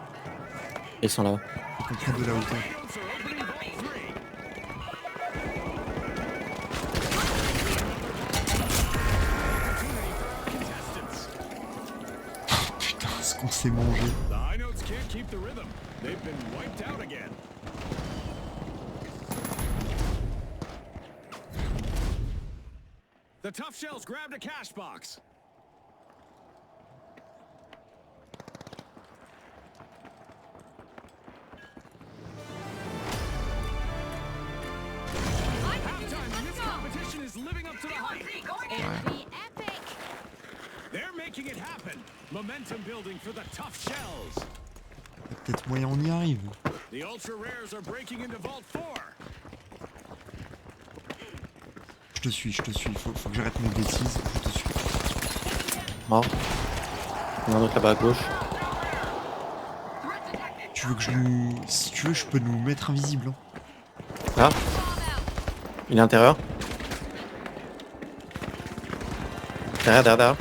Ils sont là. Faut qu'on prenne de la hauteur. Notes are opening Vault 3. Contestants. Putain, ce qu'on s'est mangé. The High Notes can't keep the rhythm. They've been wiped out again. The Tough Shells grabbed a cash box. Halftime in this competition is living up to the hype. It'll be epic. They're making it happen. Momentum building for the Tough Shells. Y a peut-être moyen on y arrive. The Ultra Rares are breaking into Vault 4. Je te suis, faut que j'arrête mes bêtises, je te suis. Mort. Il y en a un autre là-bas à gauche. Tu veux que je nous... Si tu veux, je peux nous mettre invisible. Hein. Là. Il est intérieur. Derrière.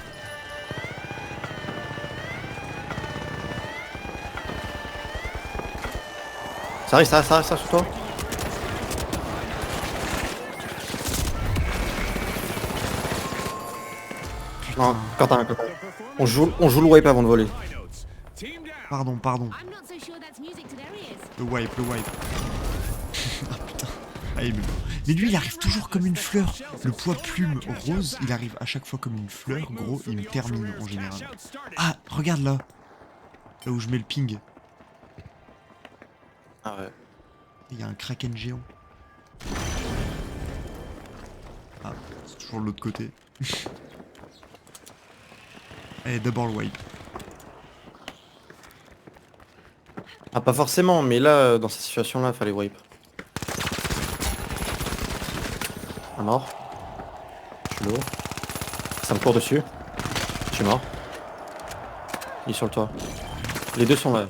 Ça arrive sur toi. Non, Quentin. On joue le wipe avant de voler. High Notes. Team down. Pardon. I'm not so sure that's music to their ears. Le wipe. Ah putain. Ah, mais lui, il arrive toujours comme une fleur. Le poids plume rose, il arrive à chaque fois comme une fleur, gros, et il me termine en général. Ah, regarde là. Là où je mets le ping. Ah ouais. Il y a un kraken géant. Ah, c'est toujours de l'autre côté. Allez, d'abord le wipe. Ah pas forcément, mais là, dans cette situation-là, fallait wipe. Un mort. Je suis lourd. Ça me court dessus. Je suis mort. Il est sur le toit. Les deux sont là.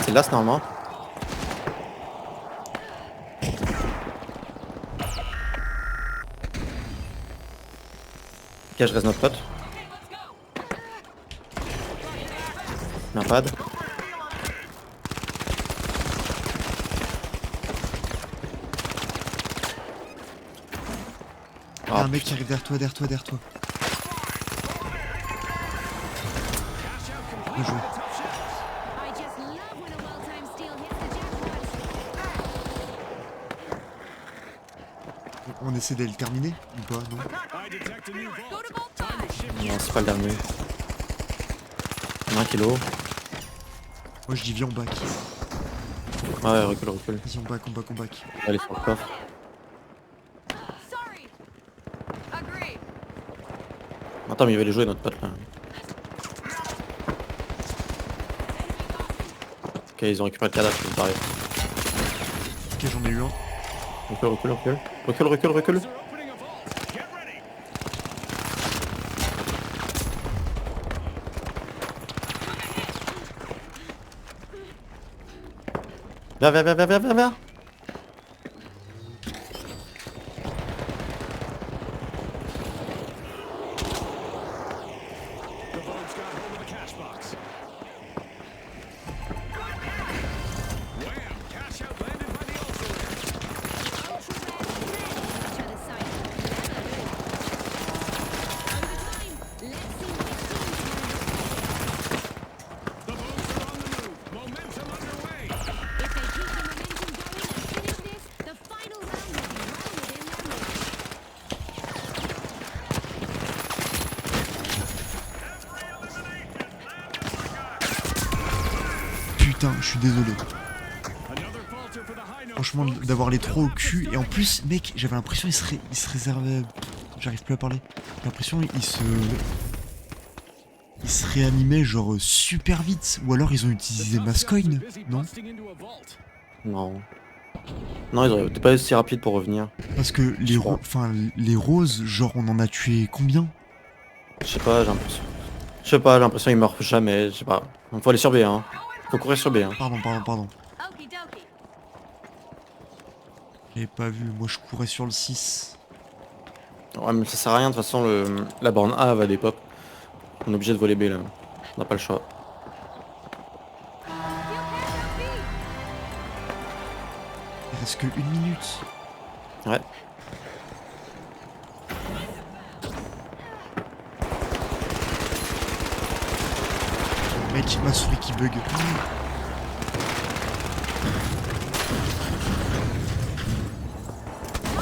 C'est là, normalement. Ok, je reste notre pote. Un pad. Il y a un mec qui arrive derrière toi, derrière toi, derrière toi. Bien joué. I just love when a well-timed steal hits the jackpot. On essaie d'aller le terminer ou pas, non? I detect a new vault. Go to vault time. Non, c'est pas le dernier. Il y en a un kilo. Moi je dis viens on back. Ouais, recule, recule. Vas-y on back, on back, on back. Allez sur le coffre. Sorry. Agree. Attends, mais il va les jouer notre pote là. Ok, ils ont récupéré le cadavre, je peux me barrer. Ok, j'en ai eu un. Recule, recule, recule. Recule, recule, recule. They're opening a vault. Get ready. Viens, viens, viens, viens, viens, viens, viens. The vault's got hold of the cash box. Wham! Cash out landed by the ultra rare. Ultra rare to the side. Overtime. Let's see which team's The vaults are on the move. Momentum underway. If they keep the momentum going and finish this, the final round will be well within their reach. Putain, je suis désolé. Another falter for the high note. Franchement, d'avoir les trois au cul. Et en plus, mec, j'avais l'impression il se réservait. J'arrive plus à parler. J'ai l'impression il se réanimait genre super vite. Ou alors ils ont utilisé Mascoin, non? Non. Non, ils auraient pas aussi rapide pour revenir. Parce que les roses, genre on en a tué combien? Je sais pas, j'ai l'impression. Je sais pas, j'ai l'impression qu'ils meurent jamais, je sais pas. Donc faut aller sur B, hein. Faut courir sur B, hein. Pardon. Okie dokie. J'avais pas vu, moi je courais sur le 6. Ouais, mais ça sert à rien, de toute façon, la borne A va des pop. On est obligé de voler B, là. On n'a pas le choix. Il reste que 1 minute. Ouais. Mec, ma souris qui bug.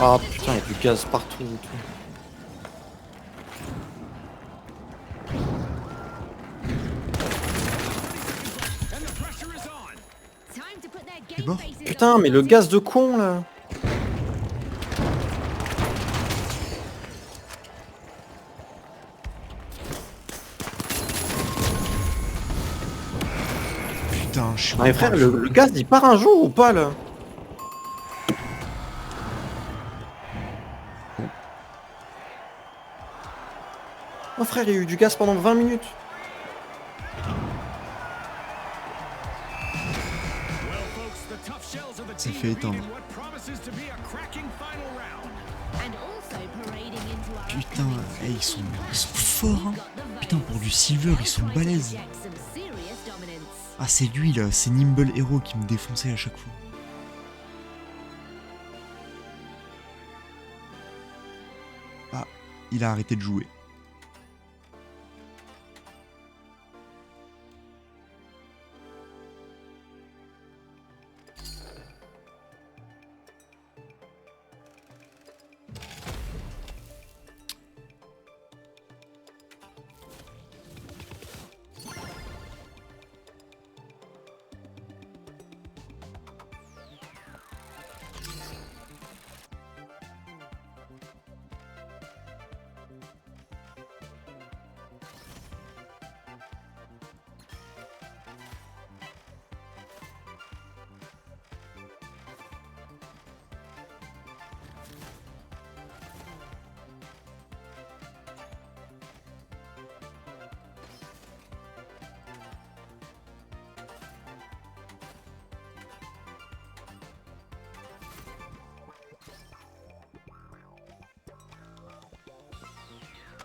Ah putain, il y a du gaz partout. et tout. And the pressure is on. Time to put their T'es game mort? faces Putain, on mais le the gaz de con, là. Putain, je suis Non mais frère, le gaz il part un jour ou pas là? Oh frère, il y a eu du gaz pendant 20 minutes. Well, folks, the tough shells are the Ça team fait to beat éteindre. in what promises to be a cracking final round. And also parading into our Putain, upcoming eh, ils sont team forts, hein. Putain, pour du silver, ils sont balèzes. project some serious dominance. Ah, c'est lui là, c'est Nimble Hero qui me défonçait à chaque fois. Ah, il a arrêté de jouer.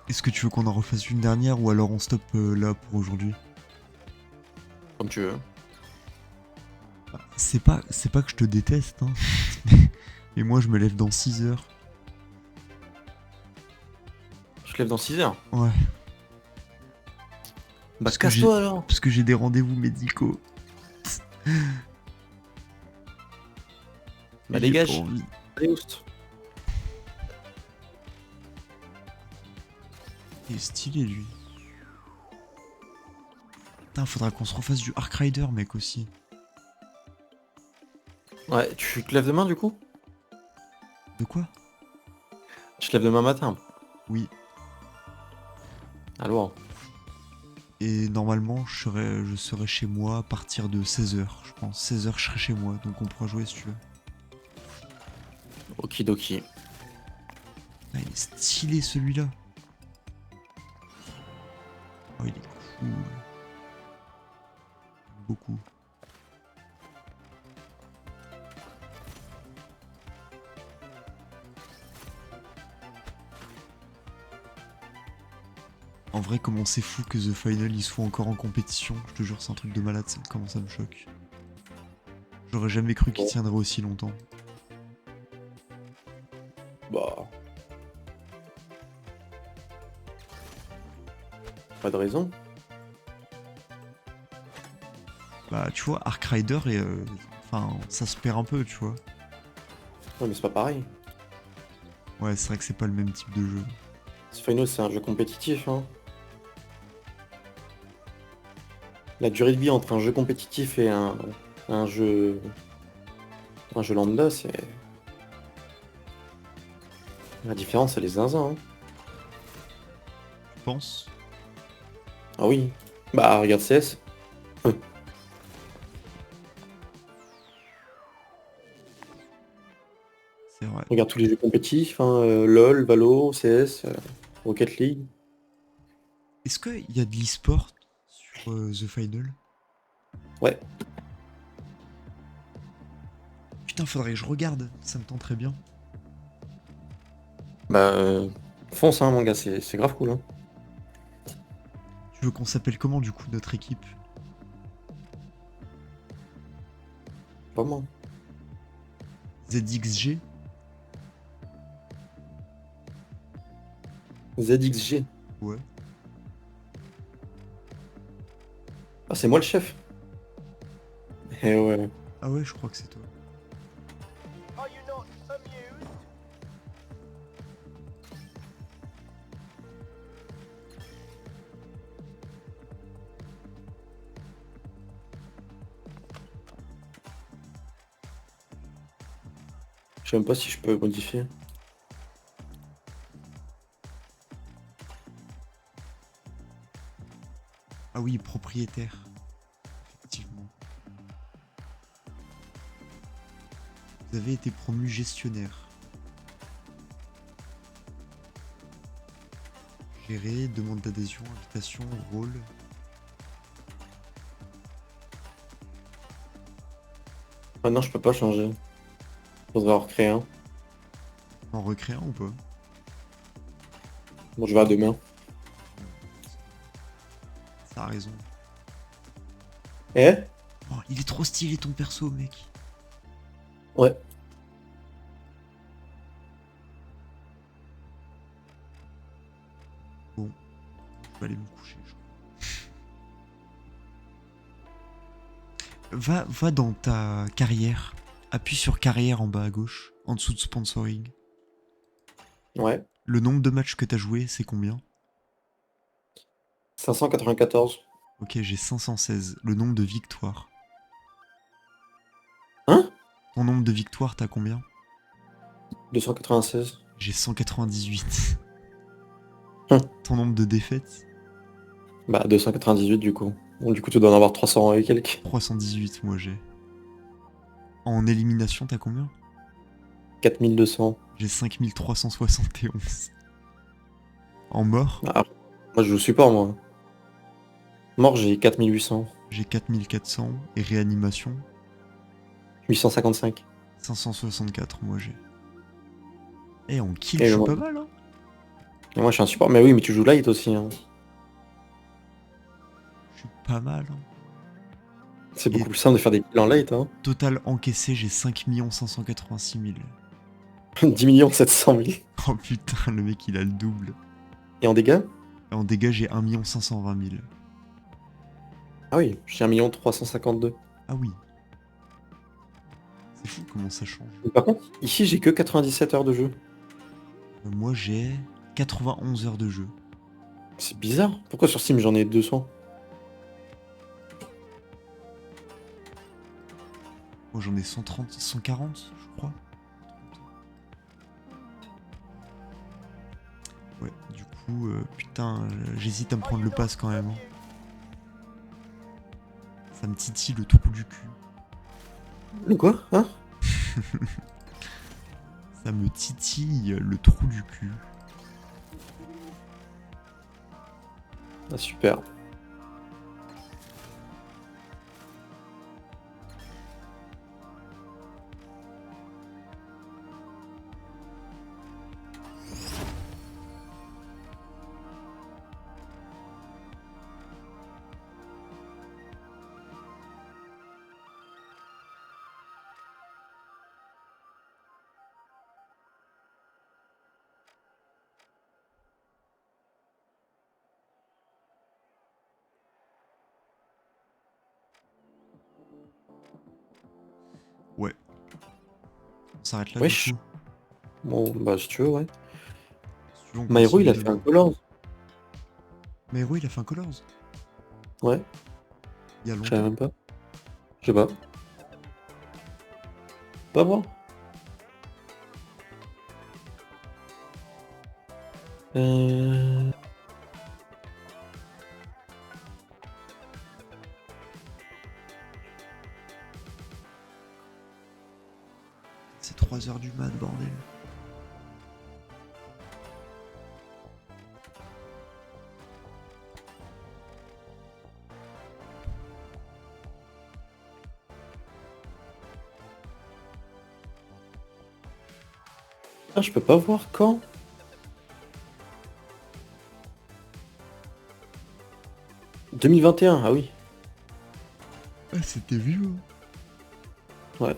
Est-ce que tu veux qu'on en refasse une dernière ou alors on stoppe là pour aujourd'hui? Comme tu veux. C'est pas que je te déteste, hein. Mais moi je me lève dans 6 heures. Je te lève dans 6 heures. Ouais. Bah Parce que casse-toi alors. Parce que j'ai des rendez-vous médicaux. Bah Et j'ai dégage. pas envie. Allez, oust. Il est stylé lui. Putain, faudra qu'on se refasse du Ark Rider mec aussi. Ouais, tu te lèves demain du coup? De quoi? Tu te lèves demain matin. Oui. Alors. Et normalement je serai chez moi à partir de 16h je pense. 16h je serai chez moi donc on pourra jouer si tu veux. Okidoki. Ah, il est stylé celui-là. Oh il est cool. Beaucoup. En vrai, comment c'est fou que The Final il soit encore en compétition. Je te jure, c'est un truc de malade, comment ça me choque. J'aurais jamais cru qu'il tiendrait aussi longtemps. Bah. Pas de raison. Bah, tu vois, Ark Rider, et, enfin, ça se perd un peu, tu vois. Ouais, mais c'est pas pareil. Ouais, c'est vrai que c'est pas le même type de jeu. Final, c'est un jeu compétitif, hein. La durée de vie entre un jeu compétitif et un jeu lambda, c'est... La différence, elle est zinzin, hein. Tu penses? Ah oui. Bah, regarde CS. C'est vrai. Regarde tous les jeux compétitifs, hein. LoL, Valo, CS, Rocket League. Est-ce qu'il y a de l'e-sport sur The Final? Ouais. Putain, faudrait que je regarde, ça me tenterait bien. Bah, fonce, hein, mon gars, c'est grave cool, hein. Tu veux qu'on s'appelle comment, du coup, notre équipe? Vraiment. ZXG? ZXG. Ouais. Ah, c'est moi le chef. Eh ouais. Ah ouais, je crois que c'est toi. Je sais même pas si je peux modifier. Ah oui, propriétaire. Effectivement. Vous avez été promu gestionnaire. Gérer, demande d'adhésion, invitation, rôle. Ah non, je peux pas changer. Faudrait en recréer un. En recréant ou pas? Bon, je vais à demain. Ça a raison. Eh? Oh, il est trop stylé ton perso, mec. Ouais. Bon, je vais aller me coucher, je crois. Va dans ta carrière. Appuie sur carrière en bas à gauche, en dessous de sponsoring. Ouais. Le nombre de matchs que t'as joué, c'est combien? 594. Ok, j'ai 516. Le nombre de victoires. Hein? Ton nombre de victoires, t'as combien? 296. J'ai 198. Hum. Ton nombre de défaites? Bah, 298 du coup. Bon, du coup, tu dois en avoir 300 et quelques. 318, moi j'ai. En élimination, t'as combien? 4200. J'ai 5371. En mort, Ah, moi, je joue support, moi. Mort, j'ai 4800. j'ai 4400. Et réanimation, 855. 564, moi j'ai. Eh, on kill, Et je suis moi- pas mal, hein. Et moi je suis un support. Mais oui, mais tu joues light aussi. Hein. Je suis pas mal. Hein. C'est Et- beaucoup plus simple de faire des kills en light. Hein. Total encaissé, j'ai 5 586 000. 10 700 000. Oh putain, le mec il a le double. Et en dégâts? Et en dégâts, j'ai 1 520 000. Ah oui, j'ai 1 352. Ah oui. C'est fou comment ça change. Mais par contre, ici j'ai que 97 heures de jeu. Moi j'ai 91 heures de jeu. C'est bizarre. Pourquoi sur Steam j'en ai 200? Moi j'en ai 130, 140 je crois. Ouais, du coup, putain, j'hésite à me prendre le pass quand même. Hein. Ça me titille le trou du cul. Le quoi? Hein? Ça me titille le trou du cul. Ah super. Ouais. On s'arrête là Wesh. du coup. Bon bah si tu veux ouais. Si tu veux, on Myro il a continue. fait un Colors. Myro il a fait un Colors. Ouais, Il y a je savais longtemps. même pas. Je sais pas. Pas voir. Euh... C'est 3 heures du mat, bordel. Ah, je peux pas voir quand. « 2021, ah oui. Ouais, c'était vieux. Ouais.